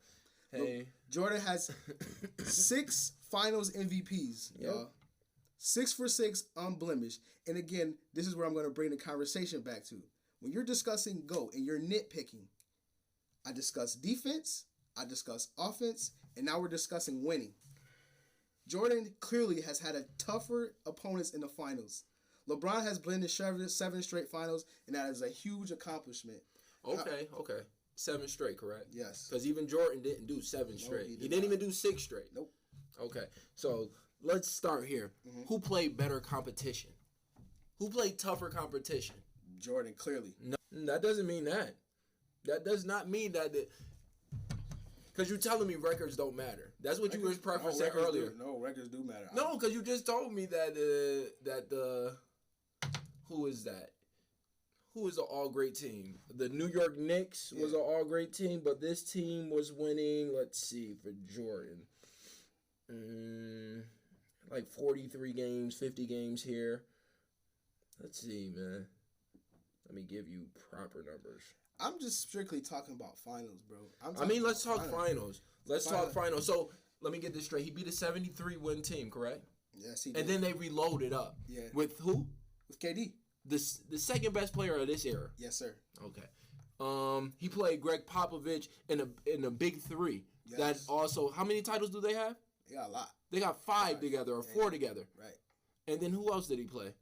Hey, Jordan has 6 Finals MVPs. Yep. 6 for 6 unblemished. And again, this is where I'm going to bring the conversation back to. When you're discussing GOAT and you're nitpicking, I discuss defense, I discuss offense, and now we're discussing winning. Jordan clearly has had a tougher opponents in the finals. LeBron has blended 7 straight finals, and that is a huge accomplishment. Okay. 7 straight, correct? Yes. Because even Jordan didn't do 7 straight. He didn't even do 6 straight. Nope. Okay, so let's start here. Mm-hmm. Who played better competition? Who played tougher competition? Jordan, clearly. No, that doesn't mean that. That does not mean that. Because you're telling me records don't matter. That's what you were preferencing earlier. Records do matter. No, because you just told me that who is that? Who is an all-great team? The New York Knicks was an all-great team, but this team was winning, let's see, for Jordan. Like 43 games, 50 games here. Let's see, man. Let me give you proper numbers. I'm just strictly talking about finals, bro. Let's talk finals. Let's talk finals. So, let me get this straight. He beat a 73-win team, correct? Yes, he did. And then they reloaded up. Yeah. With who? With KD. The second best player of this era. Yes, sir. Okay. He played Greg Popovich in a big 3. Yes. That also, how many titles do they have? They got a lot. They got 5 together or 4 together. Right. And then who else did he play?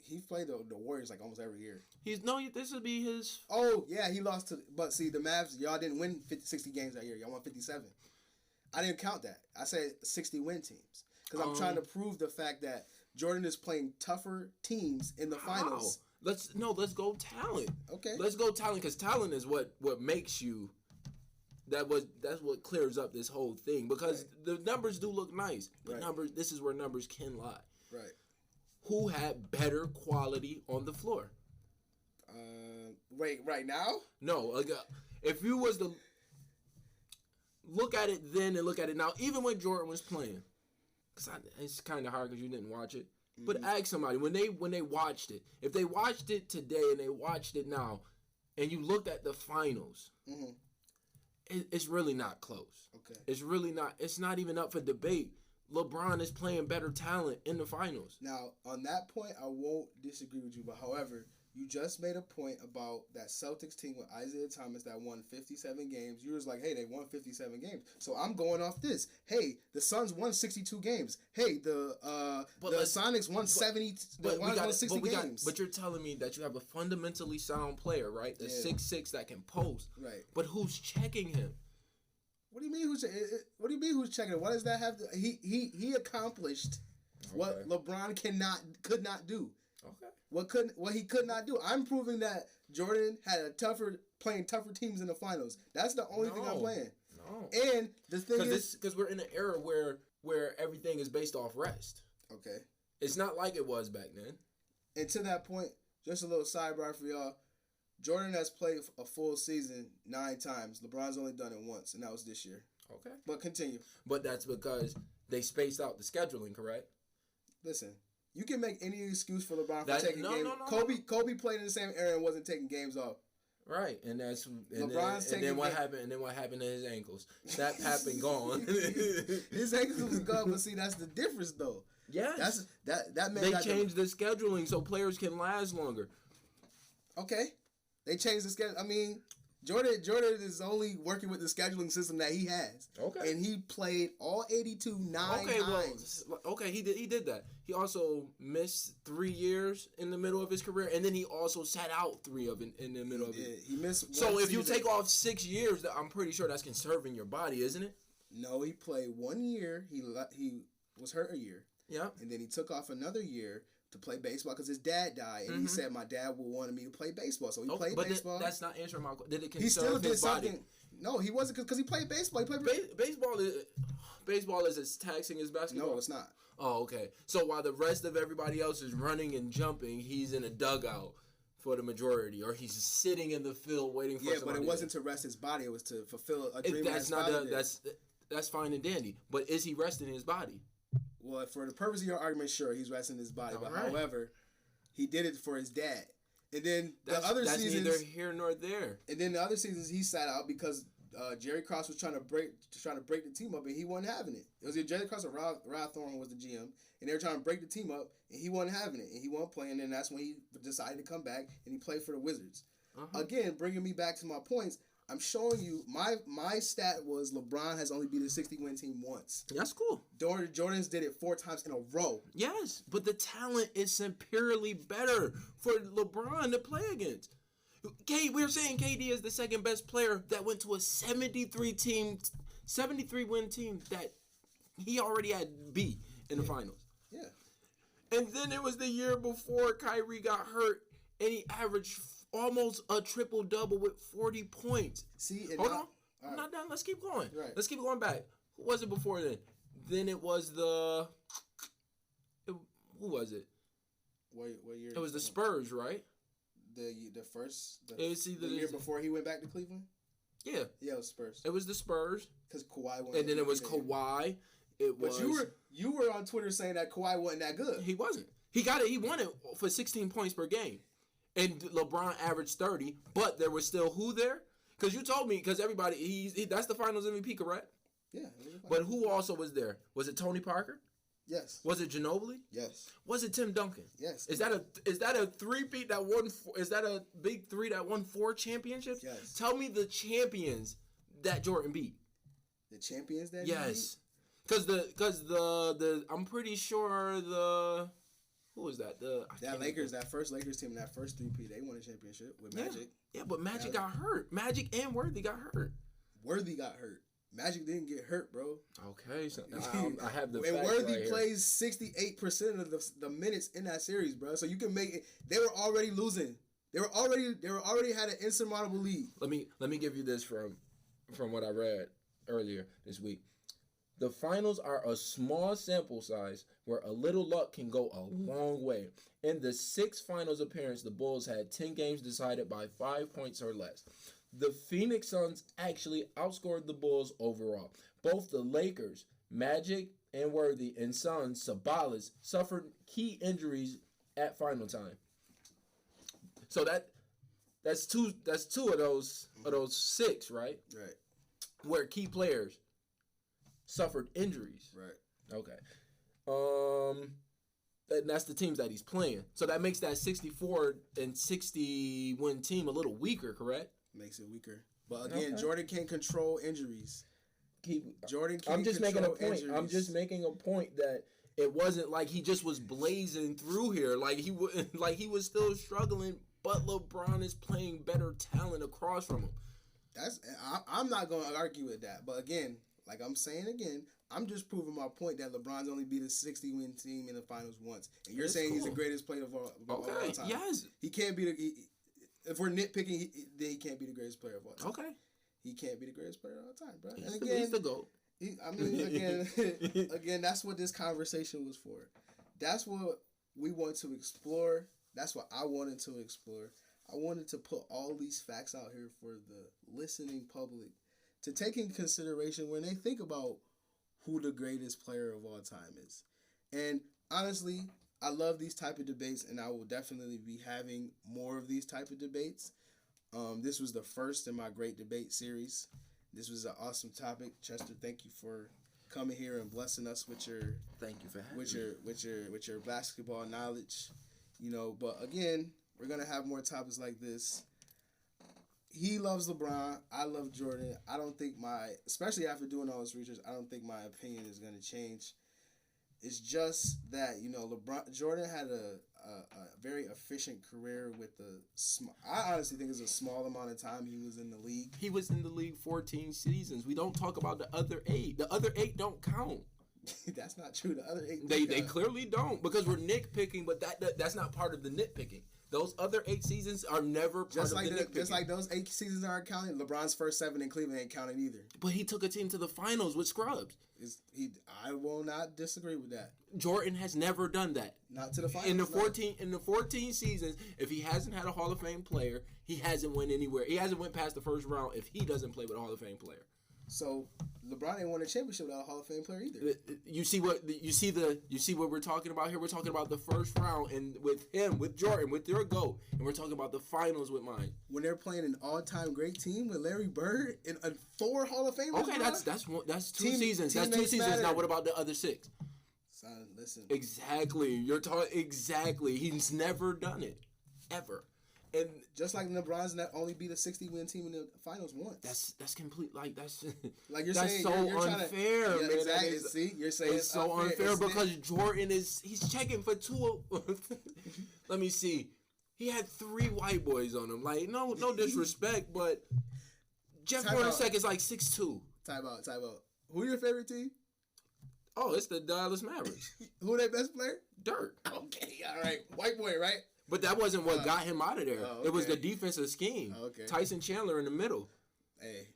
He played the Warriors like almost every year. This would be his. Oh yeah, he lost to. But see, the Mavs, y'all didn't win 60 games that year. Y'all won 57. I didn't count that. I said 60 win teams because I'm trying to prove the fact that Jordan is playing tougher teams in the finals. Let's go talent. Okay. Let's go talent because talent is what makes you. That's what clears up this whole thing because the numbers do look nice, but this is where numbers can lie. Right. Who had better quality on the floor? Right now? No, if you was to look at it then and look at it now, even when Jordan was playing, because it's kind of hard because you didn't watch it. Mm-hmm. But ask somebody when they watched it, if they watched it today and they watched it now, and you looked at the finals, it's really not close. Okay, it's really not. It's not even up for debate. LeBron is playing better talent in the finals. Now, on that point, I won't disagree with you. But however, you just made a point about that Celtics team with Isaiah Thomas that won 57 games. You was like, hey, they won 57 games. So I'm going off this. Hey, the Suns won 62 games. Hey, the Sonics won 60 games. But you're telling me that you have a fundamentally sound player, right? The 6'6" that can post. Right. But who's checking him? What do you mean who's checking? What does that have to? He accomplished what LeBron could not do. Okay. What he could not do. I'm proving that Jordan had playing tougher teams in the finals. That's the only thing I'm playing. No. And the thing is, because we're in an era where everything is based off rest. Okay. It's not like it was back then. And to that point, just a little sidebar for y'all. Jordan has played a full season 9 times. LeBron's only done it once, and that was this year. Okay. But continue. But that's because they spaced out the scheduling, correct? Listen, you can make any excuse for LeBron for taking games. Kobe played in the same era and wasn't taking games off. Right, and that's LeBron's and then what happened? And then what happened to his ankles? That happened gone. His ankles was gone, but see, that's the difference, though. Yes, that man. They changed the scheduling so players can last longer. Okay. They changed the schedule. I mean, Jordan is only working with the scheduling system that he has. Okay. And he played all 82 9 times. Okay, he did that. He also missed 3 years in the middle of his career, and then he also sat out 3 of it in the middle of it. He missed. So if you take off 6 years, I'm pretty sure that's conserving your body, isn't it? No, he played 1 year. He was hurt a year. Yeah. And then he took off another year to play baseball because his dad died, and he said my dad wanted me to play baseball, so he played baseball. That's not answering my question. Did it conserve he still did his body? Something. No, he wasn't because he played baseball. He played baseball is as taxing as basketball. No, it's not. Oh, okay. So while the rest of everybody else is running and jumping, he's in a dugout for the majority, or he's sitting in the field waiting for. Yeah, but it wasn't to rest his body; it was to fulfill a dream. That's fine and dandy. But is he resting his body? Well, for the purpose of your argument, sure, he's resting his body. But however, he did it for his dad. And then that's seasons, neither here nor there. And then the other seasons he sat out because Jerry Krause was trying to break the team up, and he wasn't having it. It was Jerry Krause or Rod Thorne was the GM, and they were trying to break the team up, and he wasn't having it, and he wasn't playing. And that's when he decided to come back, and he played for the Wizards. Again, bringing me back to my points. I'm showing you my stat was LeBron has only beat a 60-win team once. That's cool. Jordan's did it 4 times in a row. Yes, but the talent is superiorly better for LeBron to play against. We're saying KD is the second best player that went to a 73-win team that he already had beat in the finals. Yeah. And then it was the year before Kyrie got hurt, and he averaged almost a triple-double with 40 points. See, hold on. I'm not done. Let's keep going. Right. Let's keep going back. Who was it before then? Then it was who was it? What year? It was the Spurs, right? The year before he went back to Cleveland? Yeah. Yeah, it was Spurs. It was the Spurs. Because Kawhi went. And then it was Kawhi. But you were on Twitter saying that Kawhi wasn't that good. He wasn't. He got it. He won it for 16 points per game. And LeBron averaged 30, but there was still who there? Because you told me, because everybody, that's the Finals MVP, correct? Yeah. But who also was there? Was it Tony Parker? Yes. Was it Ginobili? Yes. Was it Tim Duncan? Yes. Is that a three-peat that won? Is that a big 3 that won 4 championships? Yes. Tell me the champions that Jordan beat. The champions that yes. Because the I'm pretty sure Who was that? That first Lakers team, that first three-peat, they won a championship with Magic. Yeah, but Magic got hurt. Magic and Worthy got hurt. Worthy got hurt. Magic didn't get hurt, bro. Okay, so I have the and facts Worthy right plays 68% of the minutes in that series, bro. So you can make it. They were already losing. They were already had an insurmountable lead. Let me give you this from what I read earlier this week. The finals are a small sample size where a little luck can go a long way. In the 6 finals appearance, the Bulls had 10 games decided by 5 points or less. The Phoenix Suns actually outscored the Bulls overall. Both the Lakers, Magic and Worthy, and Suns, Sabalas, suffered key injuries at final time. So that's two of those 6, right? Right. Where key players suffered injuries. Right. Okay. And that's the teams that he's playing. So that makes that 64 and 60 win team a little weaker, correct? Makes it weaker. But again, Jordan can't control injuries. Jordan can't control injuries. I'm just making a point that it wasn't like he just was blazing through here. Like he was still struggling, but LeBron is playing better talent across from him. I'm not going to argue with that. But again, like I'm saying again, I'm just proving my point that LeBron's only beat a 60-win team in the finals once. And you're saying he's the greatest player of all time. Yes. He can't be if we're nitpicking, then he can't be the greatest player of all time. Okay. He can't be the greatest player of all time, bro. He's the GOAT. Again, that's what this conversation was for. That's what we want to explore. That's what I wanted to explore. I wanted to put all these facts out here for the listening public to take in consideration when they think about who the greatest player of all time is. And honestly, I love these type of debates, and I will definitely be having more of these type of debates. This was the first in my great debate series. This was an awesome topic. Chester, thank you for coming here and blessing us with your with your basketball knowledge. But again, we're gonna have more topics like this. He loves LeBron. I love Jordan. I don't think especially after doing all this research, I don't think my opinion is gonna change. It's just that Jordan had a very efficient career with I honestly think it's a small amount of time he was in the league. He was in the league 14 seasons. We don't talk about the other 8. The other 8 don't count. That's not true. The other 8 they clearly don't, because we're nitpicking, but that's not part of the nitpicking. Those other 8 seasons are never part of the nitpicking. Just like those 8 seasons aren't counting, LeBron's first 7 in Cleveland ain't counting either. But he took a team to the finals with scrubs. I will not disagree with that. Jordan has never done that. Not to the finals. In the 14 seasons, if he hasn't had a Hall of Fame player, he hasn't went anywhere. He hasn't went past the first round if he doesn't play with a Hall of Fame player. So LeBron ain't won a championship without a Hall of Fame player either. You see what we're talking about here? We're talking about the first round and with Jordan, with your GOAT, and we're talking about the finals with mine. When they're playing an all-time great team with Larry Bird and 4 Hall of Famers. Okay, that's 2 seasons. That's 2 seasons. Matter. Now what about the other 6? Son, listen. Exactly. You're talking exactly. He's never done it, ever. And just like LeBron's only beat a 60-win team in the finals once. That's complete. That's like you're that's saying. So you're unfair, man. Exactly. See, you're saying it's so unfair because Jordan he's checking for 2. Let me see. He had 3 white boys on him. Like no disrespect, but Jeff Hornacek is like 6'2". Time out. Who your favorite team? Oh, it's the Dallas Mavericks. Who their best player? Dirk. Okay, all right. White boy, right? But that wasn't what got him out of there. Okay. It was the defensive scheme. Okay. Tyson Chandler in the middle. Hey,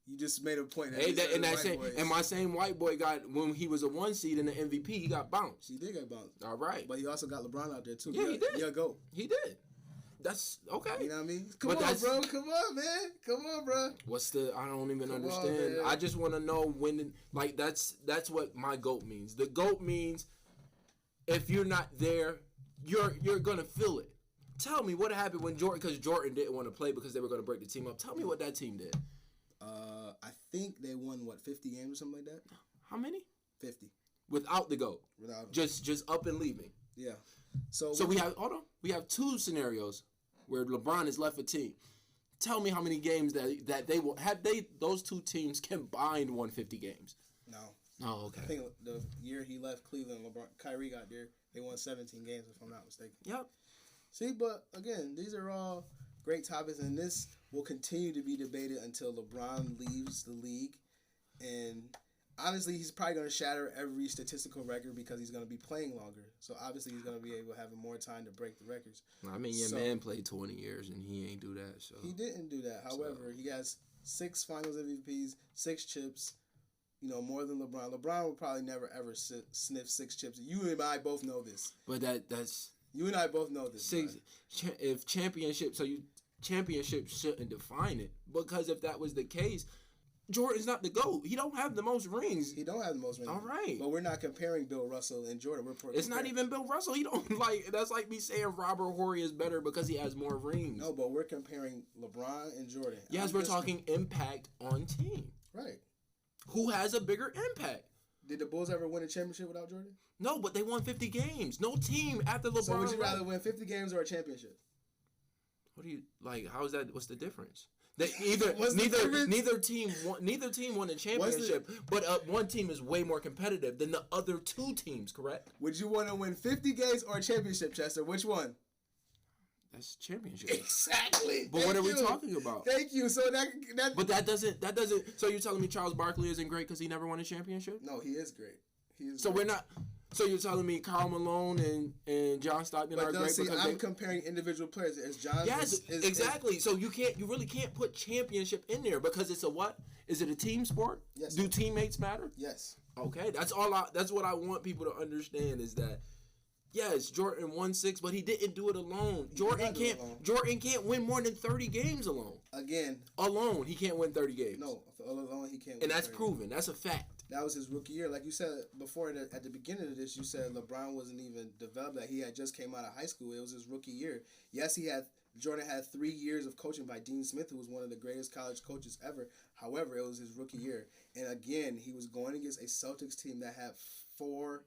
you just made a point. My same white boy got, when he was a 1 seed in the MVP, he got bounced. He did get bounced. All right. But he also got LeBron out there too. Yeah, he did. Yeah, go. He did. That's okay. You know what I mean? Come on, bro. Come on, man. Come on, bro. I don't even understand. I just want to know when, that's what my GOAT means. The GOAT means if you're not there, you're going to feel it. Tell me what happened when because Jordan didn't want to play because they were going to break the team up. Tell me what that team did. I think they won, 50 games or something like that? How many? 50. Without the GOAT? Without him. Just up and leaving. Yeah. So we have 2 scenarios where LeBron has left a team. Tell me how many games that they will have those 2 teams combined won 50 games. No. Oh, okay. I think the year he left Cleveland, Kyrie got there. They won 17 games, if I'm not mistaken. Yep. See, but again, these are all great topics, and this will continue to be debated until LeBron leaves the league. And honestly, he's probably going to shatter every statistical record because he's going to be playing longer. So obviously, he's going to be able to have more time to break the records. I mean, your man played 20 years and he ain't do that. So he didn't do that. However, he has 6 Finals MVPs, 6 chips. You know, more than LeBron. LeBron will probably never ever sniff 6 chips. You and I both know this. But that's you and I both know this. 6. If championship, championship shouldn't define it, because if that was the case, Jordan's not the GOAT. He don't have the most rings. He don't have the most rings. All right. But we're not comparing Bill Russell and Jordan. It's not even Bill Russell. He don't that's like me saying Robert Horry is better because he has more rings. No, but we're comparing LeBron and Jordan. Yes, we're talking impact on team. Right. Who has a bigger impact? Did the Bulls ever win a championship without Jordan? No, but they won 50 games. No team after LeBron. So would you rather win 50 games or a championship? What do you like? How is that? What's the difference? Neither team won a championship, but one team is way more competitive than the other 2 teams. Correct? Would you want to win 50 games or a championship, Chester? Which one? That's championship. Exactly. But what are we talking about? Thank you. So that doesn't. So you're telling me Charles Barkley isn't great because he never won a championship? No, he is great. We're not. So you're telling me Karl Malone and John Stockton are great because I'm comparing individual players. As John, yes, exactly. So you really can't put championship in there because it's a what? Is it a team sport? Yes. Do teammates matter? Yes. Okay, that's what I want people to understand is that. Yes, Jordan won 6, but he didn't do it alone. Jordan can't win more than 30 games alone. Alone, he can't win 30 games. No, alone he can't. And that's proven. That's a fact. That was his rookie year. Like you said before, at the beginning of this, you said LeBron wasn't even developed. That he had just came out of high school. It was his rookie year. Yes, Jordan had 3 years of coaching by Dean Smith, who was one of the greatest college coaches ever. However, it was his rookie year, and again, he was going against a Celtics team that had 4+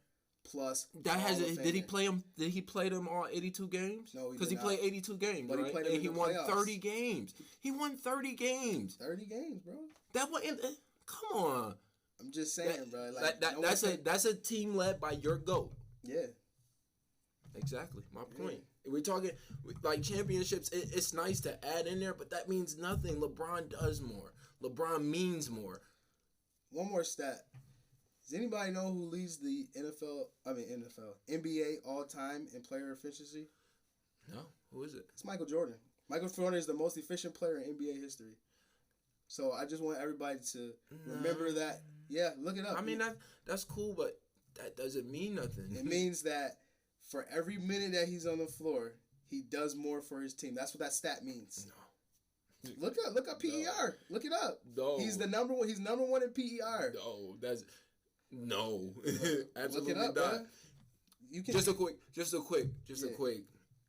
Did he play him? Did he play them all 82 games? No, because he played 82 games, but right? He played them and he won playoffs. 30 games. He won 30 games. 30 games, bro. That was come on. I'm just saying, bro. Like that's a team led by your GOAT. Yeah. Exactly. My point. Yeah. We're talking like championships. It's nice to add in there, but that means nothing. LeBron does more. LeBron means more. One more stat. Does anybody know who leads the NBA all time in player efficiency? No. Who is it? It's Michael Jordan. Michael Jordan is the most efficient player in NBA history. So I just want everybody to remember that. Yeah, look it up. I mean, that's cool, but that doesn't mean nothing. It means that for every minute that he's on the floor, he does more for his team. That's what that stat means. No. Look up PER. No. Look it up. No. He's the number one. He's number 1 in PER. No, absolutely look it up, not. Bro. You can just a quick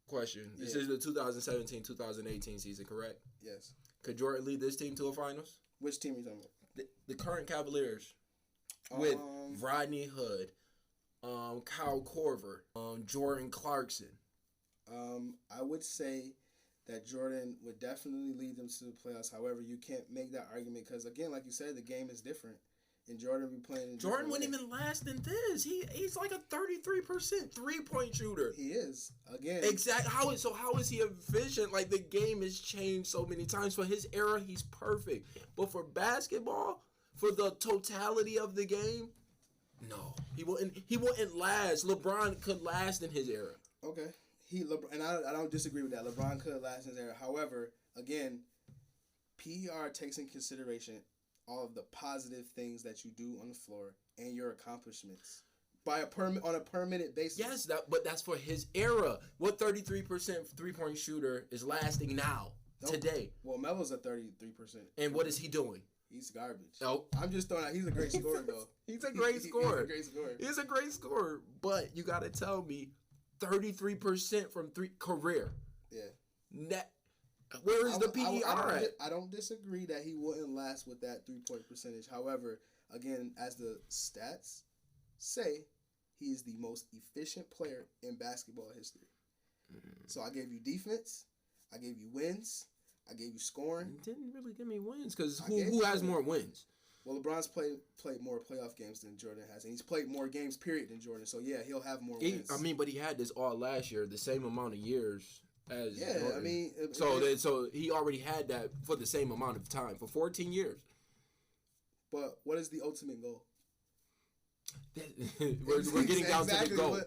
question. Yeah. This is the 2017-2018 season, correct? Yes. Could Jordan lead this team to a finals? Which team are you talking about? The current Cavaliers with Rodney Hood, Kyle Korver, Jordan Clarkson. I would say that Jordan would definitely lead them to the playoffs. However, you can't make that argument because, again, like you said, the game is different. And Jordan be playing. Jordan wouldn't even last in this. He's like a 33% 3-point shooter. He is again. Exactly. How is he efficient? Like the game has changed so many times. For his era, he's perfect. But for basketball, for the totality of the game, no, he wouldn't last. LeBron could last in his era. Okay, and I don't disagree with that. LeBron could last in his era. However, again, PER takes in consideration all of the positive things that you do on the floor and your accomplishments on a per minute basis. Yes, but that's for his era. What 33% 3-point shooter is lasting now, today? Well, Melo's at 33%. And what is he doing? He's garbage. Oh, I'm just throwing out. He's a great scorer, though. He's a great scorer. He's a great scorer. But you got to tell me, 33% from career. Yeah. Where is the PER at? I don't disagree that he wouldn't last with that 3-point percentage. However, again, as the stats say, he is the most efficient player in basketball history. So I gave you defense, I gave you wins, I gave you scoring. You didn't really give me wins because who has more wins? Well, LeBron's played more playoff games than Jordan has, and he's played more games, period, than Jordan. So, yeah, he'll have more wins. But he had this all last year, the same amount of years as Jordan. I mean... So he already had that for the same amount of time, for 14 years. But what is the ultimate goal? we're getting down to the goal.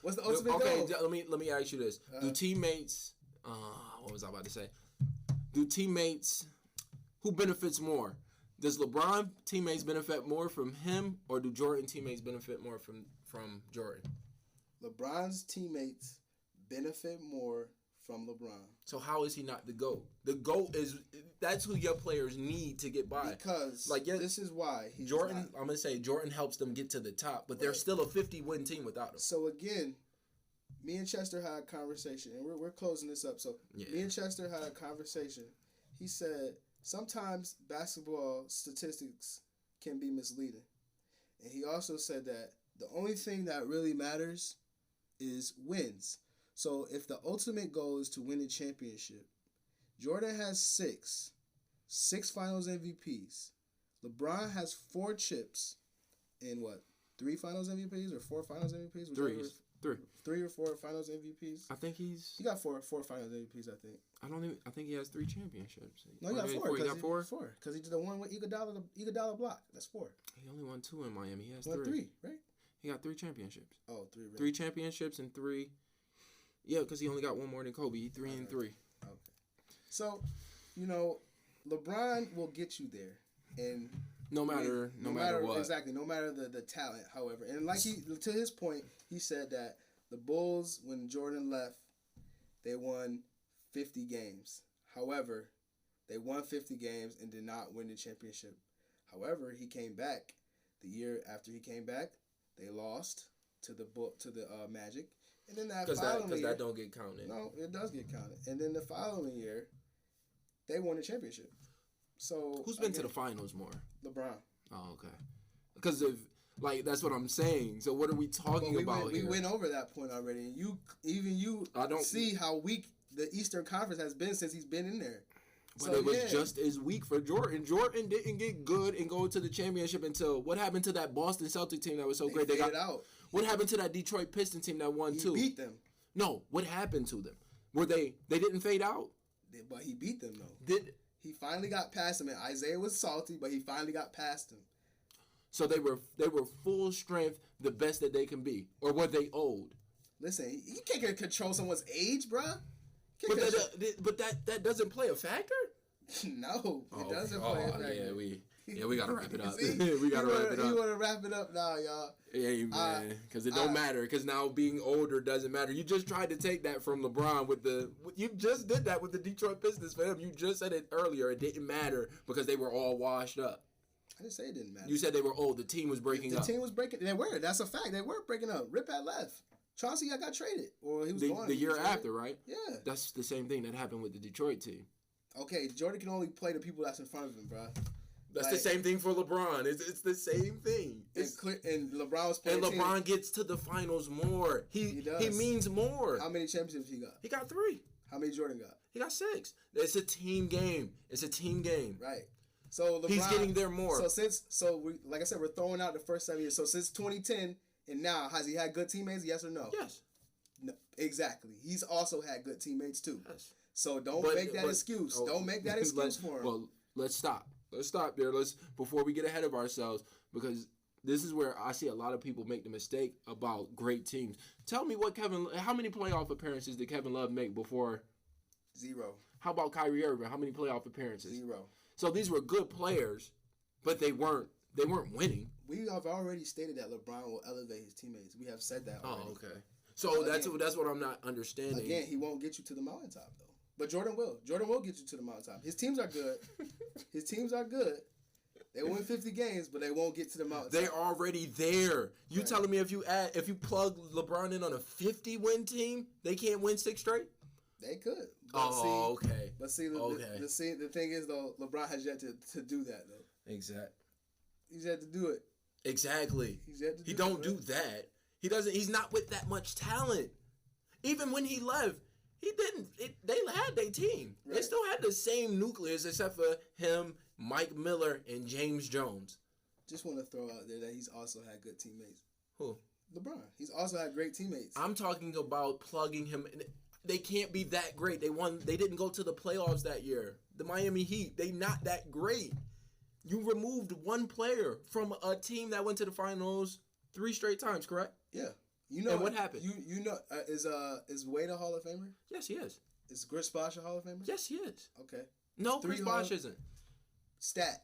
What's the ultimate goal? Okay, let me ask you this. Do teammates... what was I about to say? Do teammates... Who benefits more? Does LeBron teammates benefit more from him, or do Jordan teammates benefit more from Jordan? LeBron's teammates benefit more from LeBron. So how is he not the GOAT? The GOAT that's who your players need to get by. Because this is why Jordan. I'm gonna say Jordan helps them get to the top, but they're still a 50-win team without him. So again, me and Chester had a conversation, and we're closing this up. So me and Chester had a conversation. He said, sometimes basketball statistics can be misleading. And he also said that the only thing that really matters is wins. So if the ultimate goal is to win a championship, Jordan has six finals MVPs. LeBron has 4 chips and 3 finals MVPs or 4 finals MVPs? Three or 4 finals MVPs. I think he got four finals MVPs. I think he has 3 championships. No, he got 4. He got 4. Because he did the one with Iguodala block. That's 4. He only won 2 in Miami. He has 3, right? He got 3 championships. Oh, 3. Right. 3 championships and 3. Yeah, because he only got 1 more than Kobe. He 3 and 3. Okay. So, LeBron will get you there, and no matter what. Exactly, no matter the talent. However, and to his point, he said that the Bulls, when Jordan left, they won 50 games. However, they won 50 games and did not win the championship. However, he came back. The year after he came back, they lost to the Magic. And then because that don't get counted. No, it does get counted. And then the following year, they won the championship. So who's been to the finals more? LeBron. Oh, okay. Because that's what I'm saying. So what are we talking about here? We went over that point already, and you I don't see how weak the Eastern Conference has been since he's been in there. But it was just as weak for Jordan. Jordan didn't get good and go to the championship until what happened to that Boston Celtic team that was so great? They got out. What happened to that Detroit Pistons team that won 2? He beat them. No, what happened to them? Were they didn't fade out? But he beat them though. He finally got past them, and Isaiah was salty, but he finally got past them. So they were full strength, the best that they can be, or were they old? Listen, you can't control someone's age, bruh. But that doesn't play a factor? No, it doesn't play a factor. We gotta wrap it up. We gotta wrap it up. You wanna wrap it up now, y'all? Hey man, because it don't matter. Because now being older doesn't matter. You just tried to take that from LeBron you just did that with the Detroit Pistons for him. You just said it earlier. It didn't matter because they were all washed up. I didn't say it didn't matter. You said they were old. The team was breaking up. The team was breaking. They were. That's a fact. They were breaking up. Rip had left. Chauncey got traded, or he was gone. The year after, right? Yeah. That's the same thing that happened with the Detroit team. Okay, Jordan can only play the people that's in front of him, bro. That's the same thing for LeBron. It's the same thing. And LeBron was playing. And LeBron gets to the finals more. He does. He means more. How many championships he got? He got 3. How many Jordan got? He got 6. It's a team game. Right. So LeBron, he's getting there more. Like I said, we're throwing out the first 7 years. So since 2010 and now, has he had good teammates? Yes or no? Yes. No, exactly. He's also had good teammates too. Yes. So don't make that excuse. Don't make that excuse for him. Well, let's stop. Let's stop there. Before we get ahead of ourselves, because this is where I see a lot of people make the mistake about great teams. Tell me how many playoff appearances did Kevin Love make before? 0. How about Kyrie Irving? How many playoff appearances? 0. So these were good players, but they weren't winning. We have already stated that LeBron will elevate his teammates. We have said that already. Oh, okay. So that's what I'm not understanding. Again, he won't get you to the mountaintop though. But Jordan will. Jordan will get you to the mountaintop. His teams are good. They win 50 games, but they won't get to the mountaintop. They're already there. You telling me if you plug LeBron in on a 50-win team, they can't win 6 straight? They could. Okay. But see, the thing is though, LeBron has yet to do that though. Exactly. He's yet to do it. Exactly. He's yet to do He don't do that. He doesn't. He's not with that much talent. Even when he left, he didn't. They had their team. Right. They still had the same nucleus except for him, Mike Miller and James Jones. Just want to throw out there that he's also had good teammates. Who? LeBron. He's also had great teammates. I'm talking about plugging him. They can't be that great. They didn't go to the playoffs that year. The Miami Heat, they not that great. You removed one player from a team that went to the finals 3 straight times, correct? Yeah. You know. And what happened? You know is Wade a Hall of Famer? Yes, he is. Is Chris Bosh a Hall of Famer? Yes, he is. Okay. No, Chris Bosh isn't. Stat.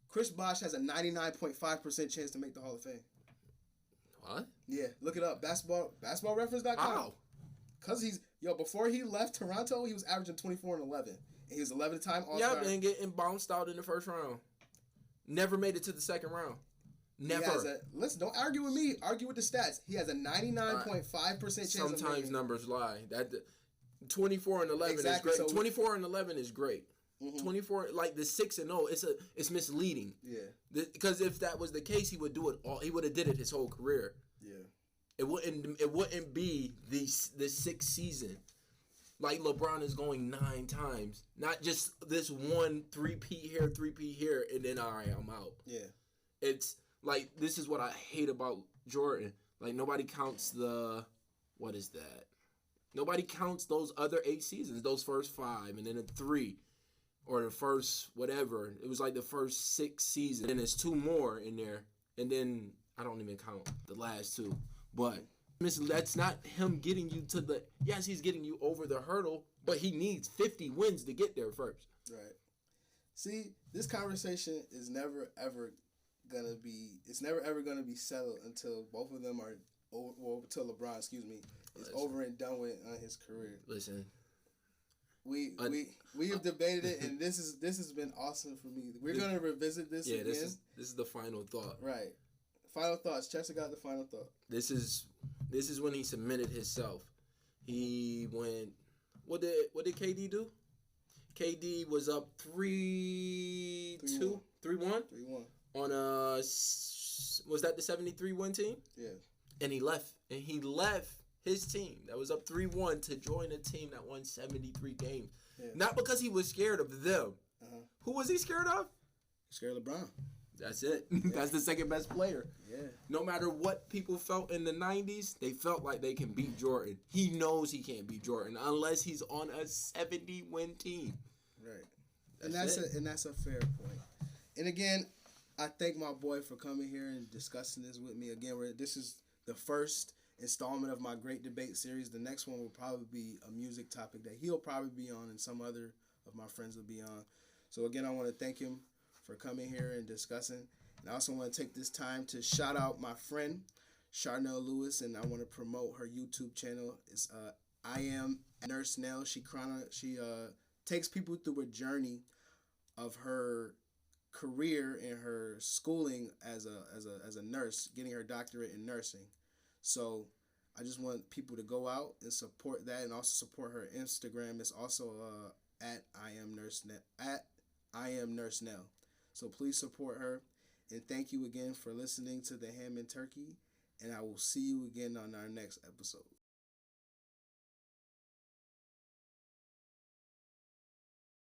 Chris Bosh has a 99.5% chance to make the Hall of Fame. What? Yeah, look it up. Basketballreference.com. How? Because before he left Toronto, he was averaging 24 and 11. And he was 11th-time All-Star. Yeah, and getting bounced out in the first round. Never made it to the second round. Never. Listen, don't argue with me. Argue with the stats. He has a 99.5% chance. Sometimes numbers lie. 24 and 11 exactly, is great. so 24 and 11 is great. Mm-hmm. 24, like the 6-0, it's misleading. Yeah. Because if that was the case, he would do it all. He would have did it his whole career. Yeah. It wouldn't be the 6th season. Like LeBron is going 9 times, not just this one 3-peat here, and then all right, I'm out. Yeah. It's like this is what I hate about Jordan. Like nobody counts what is that? Nobody counts those other 8 seasons, those first 5, and then 3, or the first whatever. It was like the first 6 seasons, and there's 2 more in there, and then I don't even count the last 2, but. That's not him getting you to the... Yes, he's getting you over the hurdle, but he needs 50 wins to get there first. Right. See, this conversation is never, ever going to be... It's never, ever going to be settled until both of them are... until LeBron, is over and done with on his career. Listen. We have debated it, and this has been awesome for me. We're going to revisit this again. This is the final thought. Right. Final thoughts. Chester got the final thought. This is when he submitted himself. He went. What did KD do? KD was up 3-1 on was that the 73 win team? Yeah. And he left his team that was up 3-1 to join a team that won 73 games. Yeah. Not because he was scared of them. Uh-huh. Who was he scared of? Scared of LeBron. That's it. Yeah. That's the second best player. Yeah. No matter what people felt in the 90s, they felt like they can beat Jordan. He knows he can't beat Jordan unless he's on a 70-win team. Right. And that's a fair point. And again, I thank my boy for coming here and discussing this with me. Again, this is the first installment of my great debate series. The next one will probably be a music topic that he'll probably be on and some other of my friends will be on. So again, I want to thank him for coming here and discussing. And I also want to take this time to shout out my friend, Charnel Lewis, and I want to promote her YouTube channel. It's I Am Nurse Nell. She takes people through a journey of her career and her schooling as a nurse, getting her doctorate in nursing. So I just want people to go out and support that, and also support her Instagram. It's also at I Am Nurse Nell. So please support her. And thank you again for listening to the Ham and Turkey. And I will see you again on our next episode.